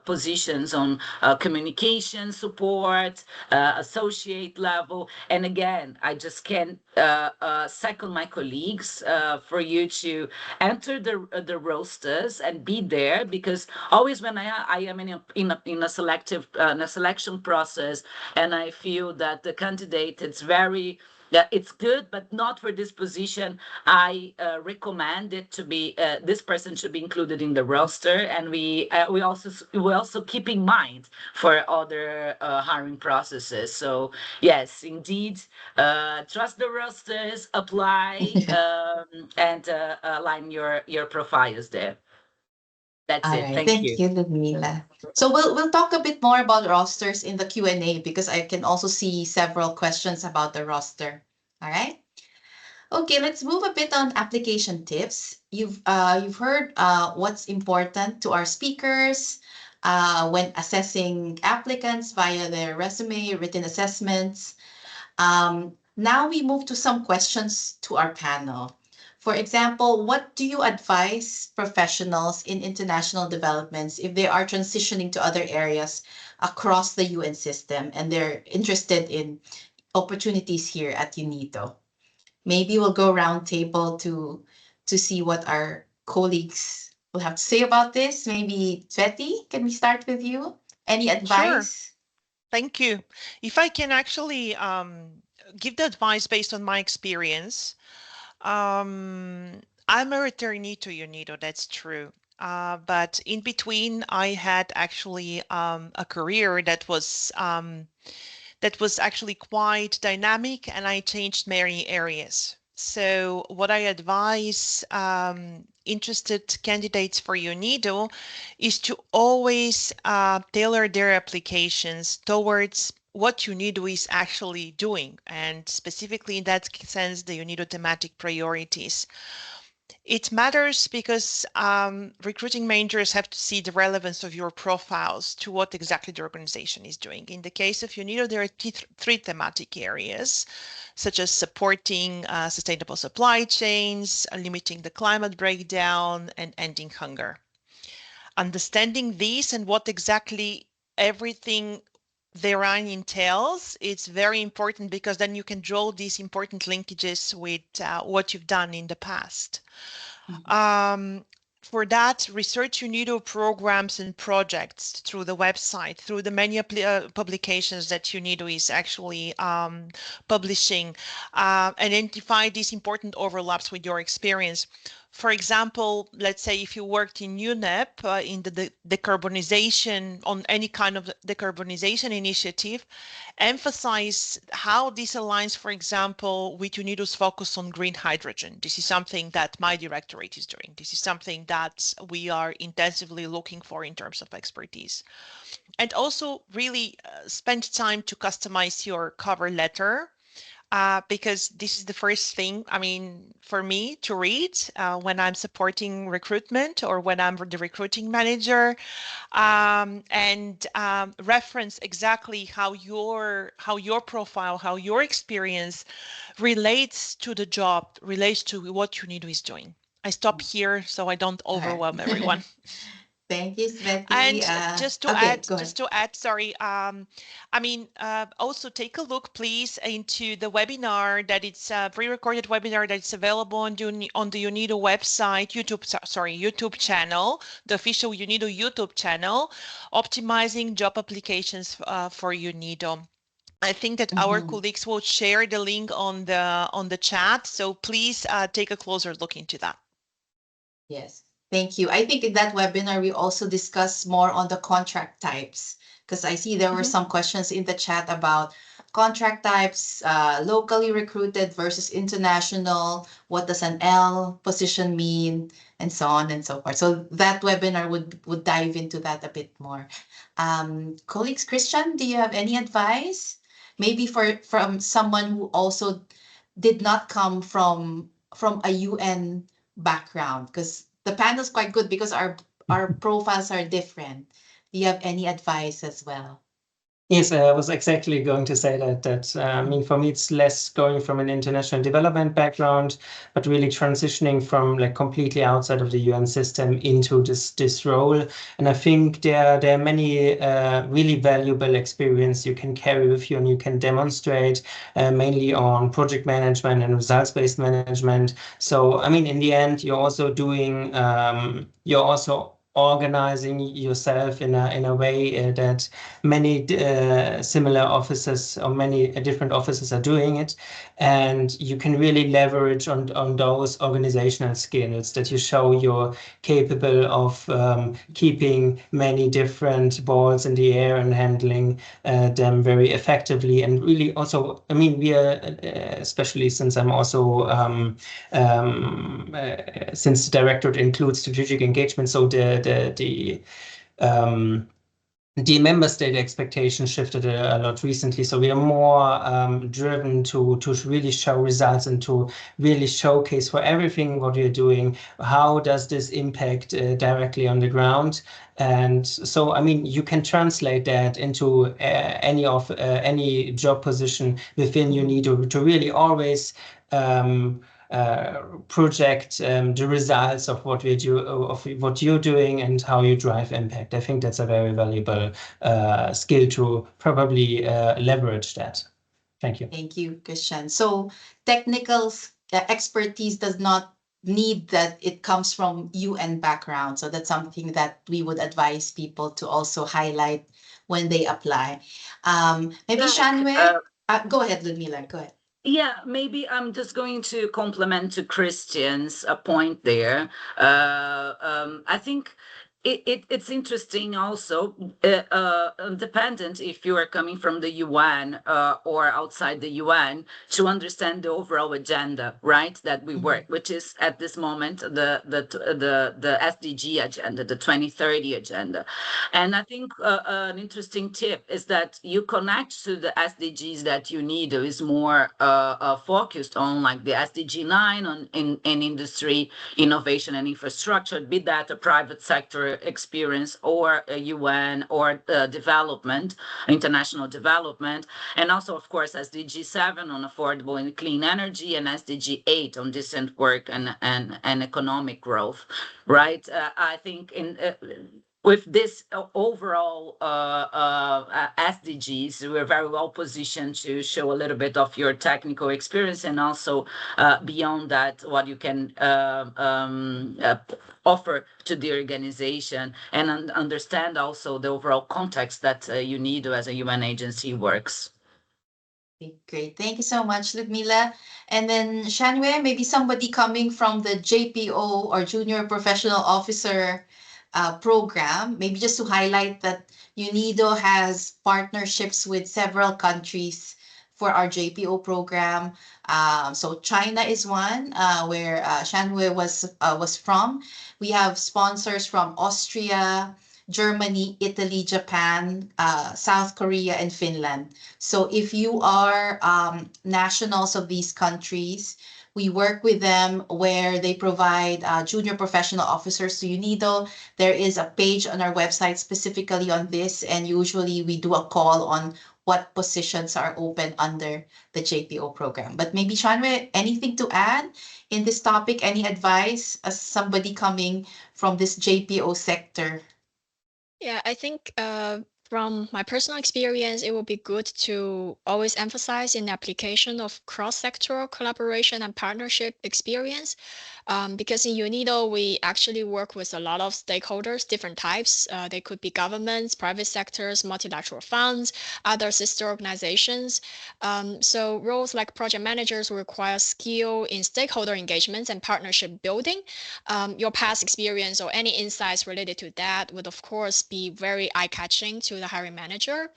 positions on communication support, associate level. And again, I just can't second my colleagues for you to enter the rosters and be there, because always when I am in a selective in a selection process, and I feel that the candidate it's very it's good, but not for this position. I recommend it to be this person should be included in the roster, and we also keep in mind for other hiring processes. So yes, indeed, trust the rosters, apply, and align your profiles there. That's All it. right, Thank thank you. you, Ludmila. So we'll talk a bit more about rosters in the Q&A because I can also see several questions about the roster. All right. Okay, let's move a bit on application tips. You've heard what's important to our speakers when assessing applicants via their resume, written assessments. Now we move to some questions to our panel. For example, what do you advise professionals in international developments if they are transitioning to other areas across the UN system and they're interested in opportunities here at UNIDO? Maybe we'll go round table to see what our colleagues will have to say about this. Maybe Sveti, can we start with you? Any Sure. advice? Thank you. If I can actually give the advice based on my experience, I'm a returnee to UNIDO, that's true. But in between, I had actually a career that was actually quite dynamic, and I changed many areas. So what I advise interested candidates for UNIDO is to always tailor their applications towards what UNIDO is actually doing, and specifically in that sense, the UNIDO thematic priorities. It matters because recruiting managers have to see the relevance of your profiles to what exactly the organization is doing. In the case of UNIDO, there are three thematic areas, such as supporting sustainable supply chains, limiting the climate breakdown, and ending hunger. Understanding these and what exactly everything therein entails, it's very important, because then you can draw these important linkages with what you've done in the past. For that, research UNIDO programs and projects through the website, through the many publications that UNIDO is actually publishing. Identify these important overlaps with your experience. For example, let's say if you worked in UNEP in the decarbonization, on any kind of decarbonization initiative, emphasize how this aligns, for example, with UNIDO's focus on green hydrogen. This is something that my directorate is doing. This is something that we are intensively looking for in terms of expertise. And also really spend time to customize your cover letter, because this is the first thing, I mean, for me to read when I'm supporting recruitment or when I'm the recruiting manager, and reference exactly how your profile, how your experience relates to the job, relates to what UNIDO is doing. I stop here so I don't All overwhelm everyone. right. Thank you, Sveti. And Okay, go ahead. sorry, I mean, also take a look, please, into the webinar that it's a pre-recorded webinar that's available on the UNIDO website, YouTube channel, the official UNIDO YouTube channel, optimizing job applications for UNIDO. I think that our Mhm. colleagues will share the link on the chat, so please take a closer look into that. Yes, thank you. I think in that webinar, we also discussed more on the contract types because I see there were Mhm. some questions in the chat about contract types, locally recruited versus international. What does an L position mean, and so on and so forth. So that webinar would dive into that a bit more. Colleagues, Christian, do you have any advice? Maybe from someone who also did not come from a UN background, because the panel's quite good because our profiles are different. Do you have any advice as well? Yes, I was exactly going to say that. I mean, for me, it's less going from an international development background, but really transitioning from like completely outside of the UN system into this role. And I think there are many really valuable experience you can carry with you and you can demonstrate mainly on project management and results-based management. So, I mean, in the end, you're also doing, you're also organizing yourself in a way that many similar offices or many different offices are doing it, and you can really leverage on those organizational skills that you show you're capable of keeping many different balls in the air and handling them very effectively. And really also, I mean, we are especially since I'm also since the directorate includes strategic engagement, so the member state expectation shifted a lot recently. So we are more driven to really show results and to really showcase for everything what we're doing, how does this impact directly on the ground. And so, I mean, you can translate that into any job position within UNIDO to really always project the results of what what you're doing and how you drive impact. I think that's a very valuable skill to probably leverage that. Thank you. Thank you, Christian. So technical expertise does not need that it comes from UN background. So that's something that we would advise people to also highlight when they apply. Maybe Shanwe, go ahead, Ludmila, go ahead. Yeah, maybe I'm just going to complement to Christian's point there. I think it's interesting also, dependent if you are coming from the UN or outside the UN, to understand the overall agenda, right? That we work, which is at this moment the SDG agenda, the 2030 agenda. And I think an interesting tip is that you connect to the SDGs that you need is more focused on, like the SDG 9 in industry, innovation and infrastructure, be that a private sector experience or a UN or development, international development, and also, of course, SDG 7 on affordable and clean energy, and SDG 8 on decent work and economic growth, right? I think with this overall SDGs, we're very well positioned to show a little bit of your technical experience, and also beyond that, what you can offer to the organization, and understand also the overall context that UNIDO as a UN agency works. Okay, great. Thank you so much, Ludmila. And then Shanwe, maybe somebody coming from the JPO or Junior Professional Officer program, maybe just to highlight that UNIDO has partnerships with several countries for our JPO program. So China is one where Shanwe was from. We have sponsors from Austria, Germany, Italy, Japan, South Korea, and Finland. So if you are nationals of these countries, we work with them where they provide junior professional officers to UNIDO. There is a page on our website specifically on this, and usually we do a call on what positions are open under the JPO program. But maybe, Shanwe, anything to add in this topic? Any advice as somebody coming from this JPO sector? Yeah, I think from my personal experience, it would be good to always emphasize in the application of cross-sectoral collaboration and partnership experience. Because in UNIDO, we actually work with a lot of stakeholders, different types. They could be governments, private sectors, multilateral funds, other sister organizations. So roles like project managers require skill in stakeholder engagements and partnership building. Your past experience or any insights related to that would, of course, be very eye-catching to the hiring manager.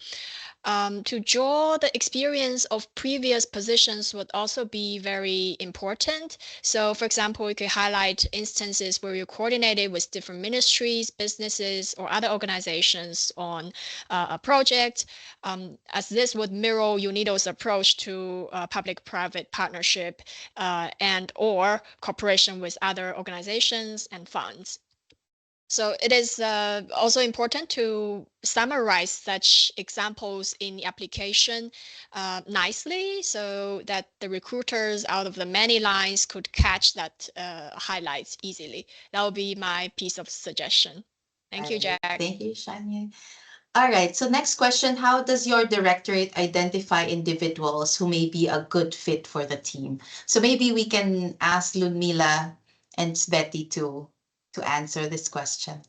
To draw the experience of previous positions would also be very important. So, for example, we could highlight instances where you coordinated with different ministries, businesses, or other organizations on a project, as this would mirror UNIDO's approach to public-private partnership and or cooperation with other organizations and funds. So it is also important to summarize such examples in the application nicely so that the recruiters out of the many lines could catch that highlights easily. That would be my piece of suggestion. Thank you, Right. Jack. Thank you, Shania. All right. So next question, how does your directorate identify individuals who may be a good fit for the team? So maybe we can ask Ludmila and Betty to answer this question.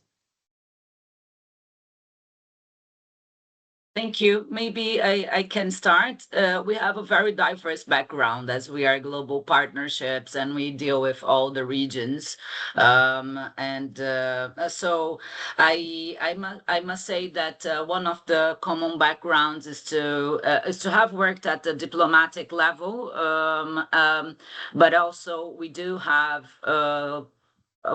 Thank you. Maybe I can start. We have a very diverse background as we are global partnerships and we deal with all the regions. So I must say that one of the common backgrounds is to have worked at the diplomatic level, but also we do have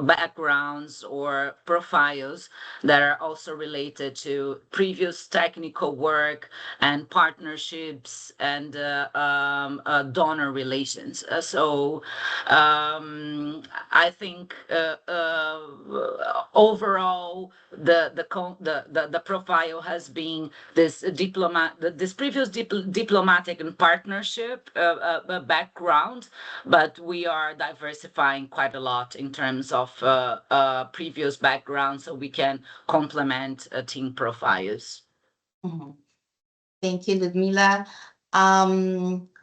backgrounds or profiles that are also related to previous technical work and partnerships and donor relations. I think overall the profile has been this previous diplomatic and partnership background, but we are diversifying quite a lot in terms of previous background so we can complement team profiles. Mhm. Thank you, Ludmila.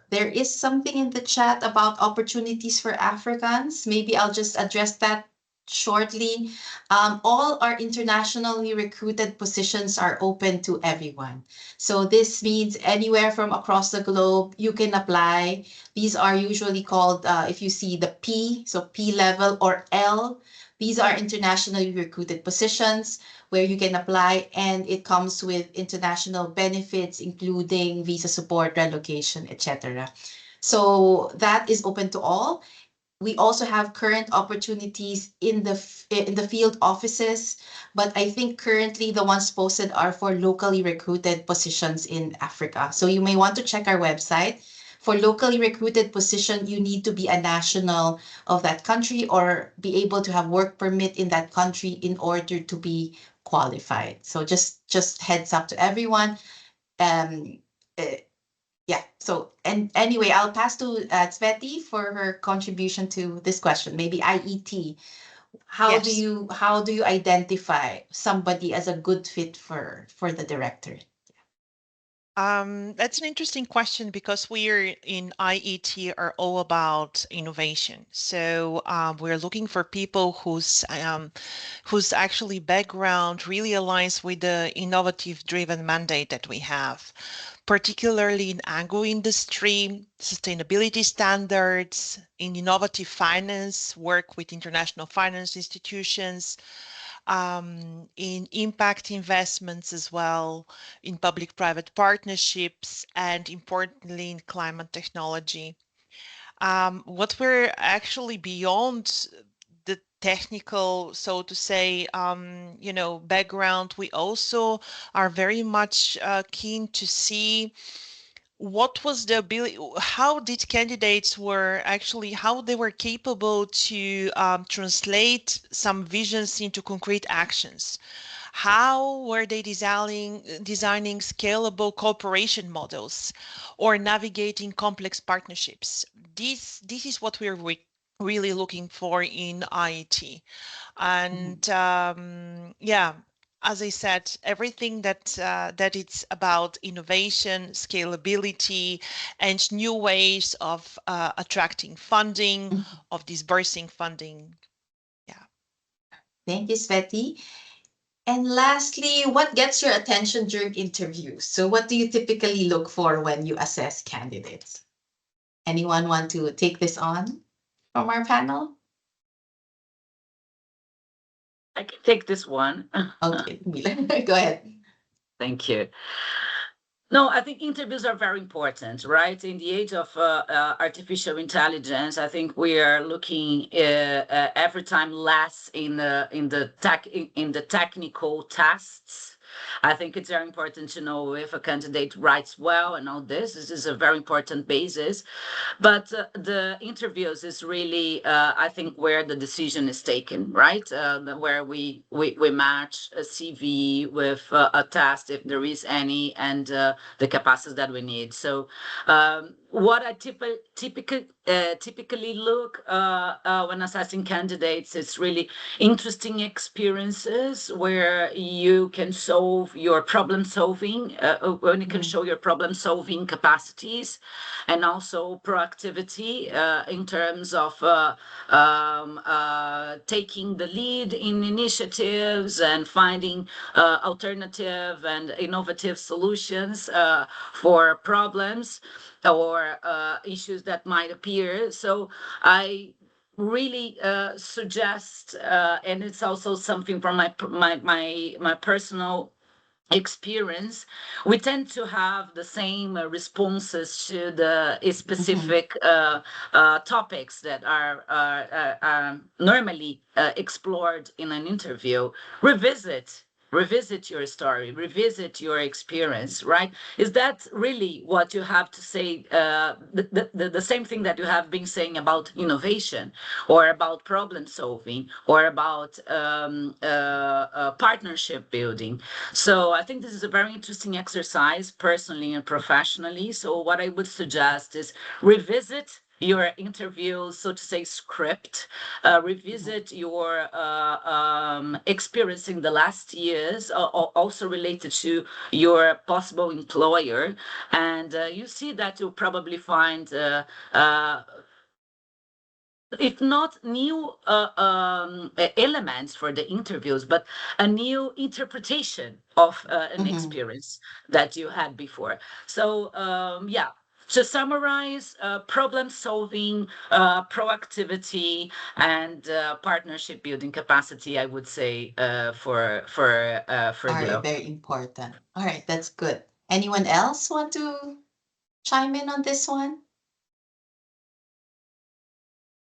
There is something in the chat about opportunities for Africans. Maybe I'll just address that shortly. All our internationally recruited positions are open to everyone. So this means anywhere from across the globe, you can apply. These are usually called, if you see the P, so P level or L, these are internationally recruited positions where you can apply, and it comes with international benefits, including visa support, relocation, etc. So that is open to all. We also have current opportunities in the field offices, but I think currently the ones posted are for locally recruited positions in Africa. So you may want to check our website. For locally recruited position, you need to be a national of that country or be able to have work permit in that country in order to be qualified. So just heads up to everyone. Um, uh, yeah. So and anyway, I'll pass to Sveti for her contribution to this question. Maybe IET. Yes. How do you identify somebody as a good fit for the director? That's an interesting question because we are in IET are all about innovation. So we're looking for people whose actually background really aligns with the innovative driven mandate that we have, particularly in agro industry, sustainability standards, in innovative finance, work with international finance institutions, in impact investments as well, in public-private partnerships, and importantly, in climate technology. What we're actually beyond the technical, so to say, background, we also are very much keen to see what was the ability, how did candidates were actually, how they were capable to translate some visions into concrete actions. How were they designing scalable cooperation models or navigating complex partnerships? This is what we're really looking for in IET. And yeah, as I said, everything that it's about innovation, scalability, and new ways of attracting funding, Mhm. of disbursing funding. Yeah. Thank you, Sveti. And lastly, what gets your attention during interviews? So what do you typically look for when you assess candidates? Anyone want to take this on from our panel? I can take this one. Okay, Mila, go ahead. Thank you. No, I think interviews are very important, right? In the age of artificial intelligence, I think we are looking every time less in the technical tests I think it's very important to know if a candidate writes well and all this. This is a very important basis. But the interviews is really, I think, where the decision is taken, right? Where we match a CV with a test, if there is any, and the capacities that we need. So what I typically look when assessing candidates is really interesting experiences where you can solve your problem solving, when you can show your problem solving capacities, and also proactivity in terms of taking the lead in initiatives and finding alternative and innovative solutions for problems or issues that might appear. So I really suggest, and it's also something from my personal experience, we tend to have the same responses to the specific topics that are normally explored in an interview. Revisit your story, revisit your experience, right? Is that really what you have to say? The same thing that you have been saying about innovation or about problem solving or about partnership building. So I think this is a very interesting exercise personally and professionally. So what I would suggest is revisit your interview, so to say, script, revisit your experience in the last years, also related to your possible employer. And you see that you'll probably find if not new elements for the interviews, but a new interpretation of an experience that you had before. So yeah, to summarize, problem solving, proactivity, and partnership building capacity, I would say for All right, Glow. very important. All right, that's good. Anyone else want to chime in on this one?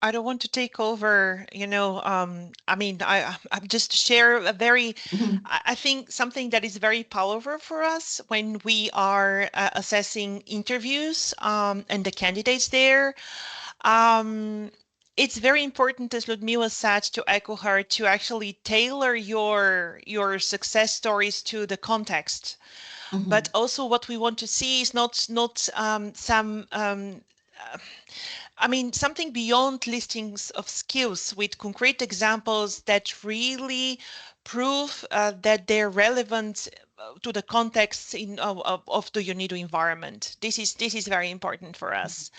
I don't want to take over, I mean, I'm just share a very, I think something that is very powerful for us when we are assessing interviews and the candidates there. Um, it's very important, as Ludmila said, to echo her, to actually tailor your success stories to the context. But also what we want to see is not some I mean, something beyond listings of skills with concrete examples that really prove that they're relevant to the context of the UNIDO environment. This is very important for us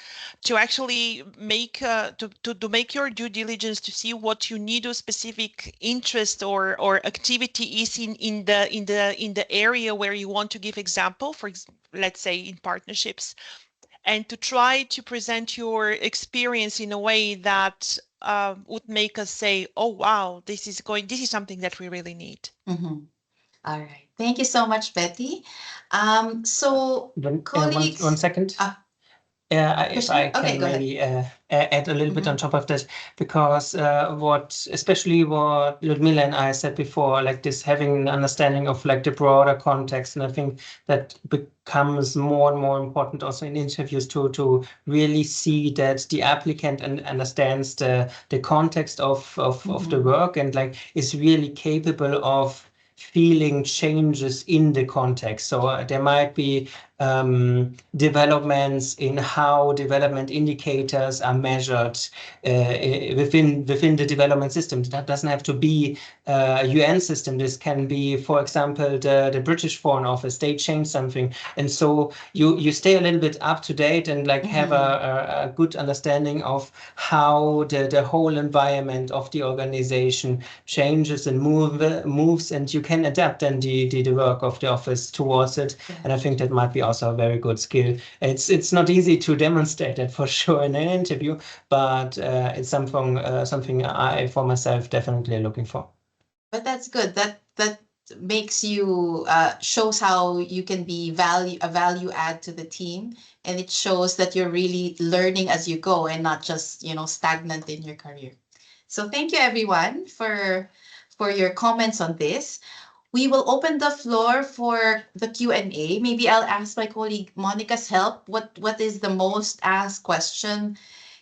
to actually make to make your due diligence to see what UNIDO specific interest or activity is in the area where you want to give example. Let's say in partnerships, and to try to present your experience in a way that would make us say, oh, wow, this is something that we really need. All right. Thank you so much, Betty. So One colleagues, second. If Christian? I Okay, can go ahead. maybe add a little bit on top of that, because especially what Ludmila and I said before, like this having an understanding of like the broader context, and I think that becomes more and more important also in interviews to really see that the applicant understands the context of the work and like is really capable of feeling changes in the context. So there might be developments in how development indicators are measured within the development system. That doesn't have to be a UN system. This can be, for example, the British Foreign Office. They change something, and so you stay a little bit up to date and like have a good understanding of how the whole environment of the organization changes and moves, and you can adapt then the work of the office towards it. And I think that might be also a very good skill. It's not easy to demonstrate that for sure in an interview, but it's something I for myself definitely looking for. But that's good. That makes you shows how you can be a value add to the team, and it shows that you're really learning as you go and not just stagnant in your career. So thank you everyone for your comments on this. We will open the floor for the Q&A. Maybe I'll ask my colleague Monica's help. What is the most asked question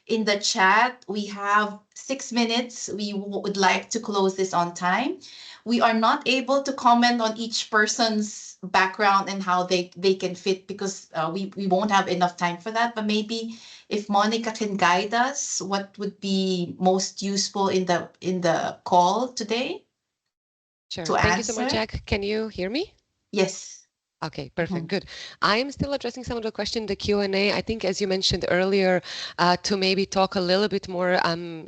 in the chat? We have 6 minutes. We would like to close this on time. We are not able to comment on each person's background and how they can fit because we won't have enough time for that. But maybe if Monica can guide us, what would be most useful in the call today Sure. to Thank you so much, answer? Jack. Can you hear me? Yes. Okay, perfect, Mhm. good. I am still addressing some of the question in the Q&A. I think, as you mentioned earlier, to maybe talk a little bit more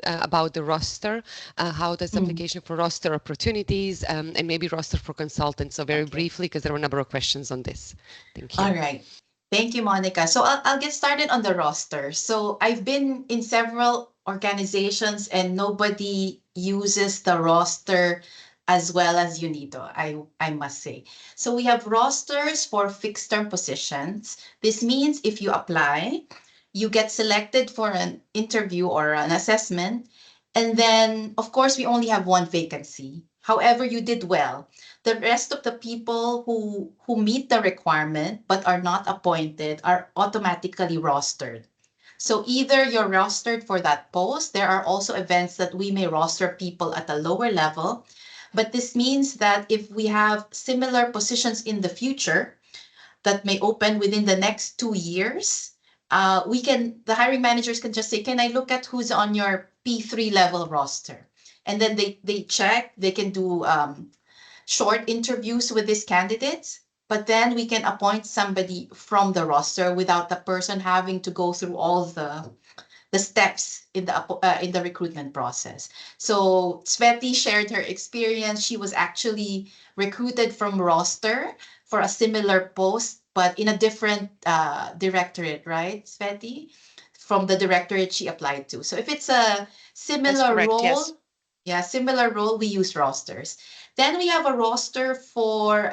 about the roster, how does Mm. application for roster opportunities, and maybe roster for consultants. So very Okay. briefly, because there were a number of questions on this. Thank you. All right. Thank you, Monica. So I'll get started on the roster. So I've been in several organizations and nobody uses the roster as well as UNIDO, I must say. So we have rosters for fixed term positions. This means if you apply, you get selected for an interview or an assessment. And then, of course, we only have one vacancy. However, you did well. The rest of the people who meet the requirement but are not appointed are automatically rostered. So either you're rostered for that post. There are also events that we may roster people at a lower level. But this means that if we have similar positions in the future that may open within the next 2 years, the hiring managers can just say, can I look at who's on your P3 level roster? And then they check, they can do short interviews with these candidates, but then we can appoint somebody from the roster without the person having to go through all the steps in the recruitment process. So Sveti shared her experience. She was actually recruited from roster for a similar post, but in a different directorate, right, Sveti? From the directorate she applied to. So if it's a That's similar correct, role, yes. yeah, similar role, we use rosters. Then we have a roster for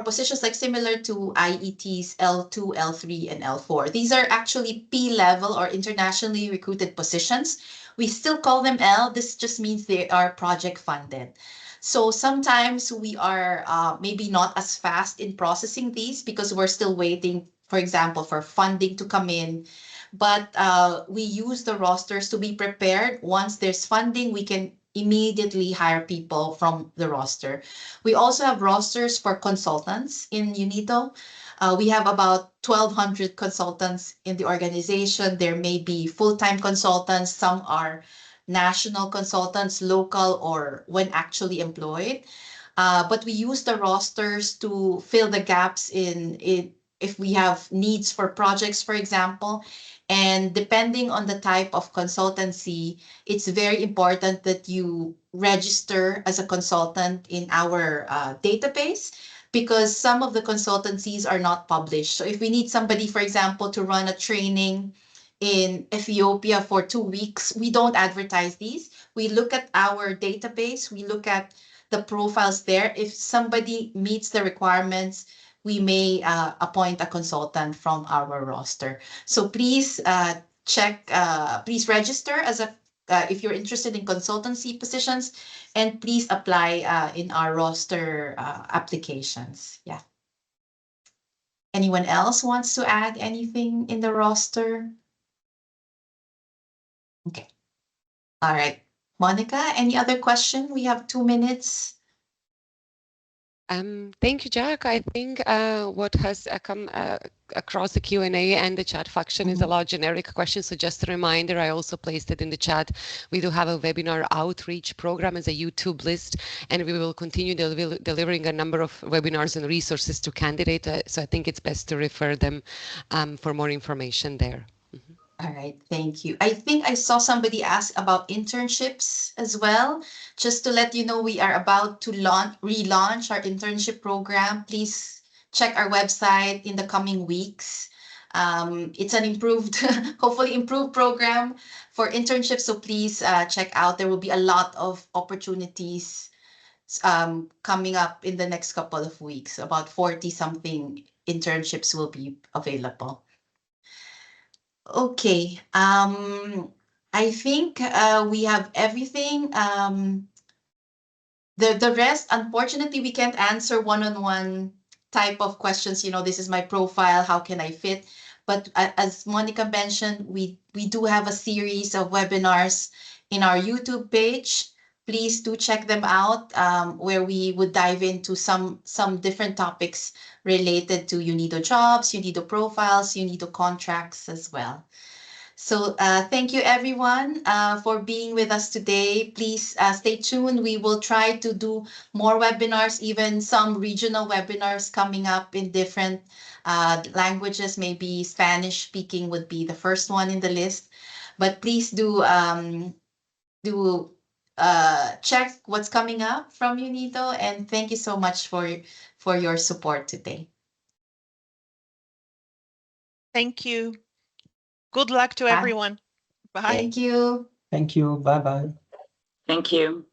positions like similar to IETs L2, L3, and L4. These are actually P level or internationally recruited positions. We still call them L. This just means they are project funded. So sometimes we are maybe not as fast in processing these because we're still waiting, for example, for funding to come in. But we use the rosters to be prepared. Once there's funding, we can immediately hire people from the roster. We also have rosters for consultants in UNIDO. We have about 1,200 consultants in the organization. There may be full-time consultants. Some are national consultants, local, or when actually employed. But we use the rosters to fill the gaps in if we have needs for projects, for example. And depending on the type of consultancy, it's very important that you register as a consultant in our database because some of the consultancies are not published. So if we need somebody, for example, to run a training in Ethiopia for 2 weeks, we don't advertise these. We look at our database, we look at the profiles there. If somebody meets the requirements, we may appoint a consultant from our roster. So please please register as a if you're interested in consultancy positions, and please apply in our roster applications. Yeah. Anyone else wants to add anything in the roster? Okay. All right. Monica, any other question? We have 2 minutes. Thank you, Jack. I think what has come across the Q&A and the chat function is a lot generic questions. So just a reminder, I also placed it in the chat. We do have a webinar outreach program as a YouTube list, and we will continue delivering a number of webinars and resources to candidates. So I think it's best to refer them for more information there. All right, thank you. I think I saw somebody ask about internships as well. Just to let you know, we are about to relaunch our internship program. Please check our website in the coming weeks. It's an improved, hopefully improved program for internships. So please check out. There will be a lot of opportunities coming up in the next couple of weeks. About 40 something internships will be available. Okay. I think we have everything. The rest, unfortunately, we can't answer one-on-one type of questions. This is my profile, how can I fit? But as Monica mentioned, we do have a series of webinars in our YouTube page. Please do check them out, where we would dive into some different topics related to UNIDO jobs, UNIDO profiles, UNIDO contracts as well. So thank you everyone for being with us today. Please stay tuned. We will try to do more webinars, even some regional webinars coming up in different languages. Maybe Spanish speaking would be the first one in the list. But please do check what's coming up from UNIDO, and thank you so much for your support today. Thank you. Good luck to Bye. everyone. Bye. Thank you. Thank you. Bye-bye. Thank you.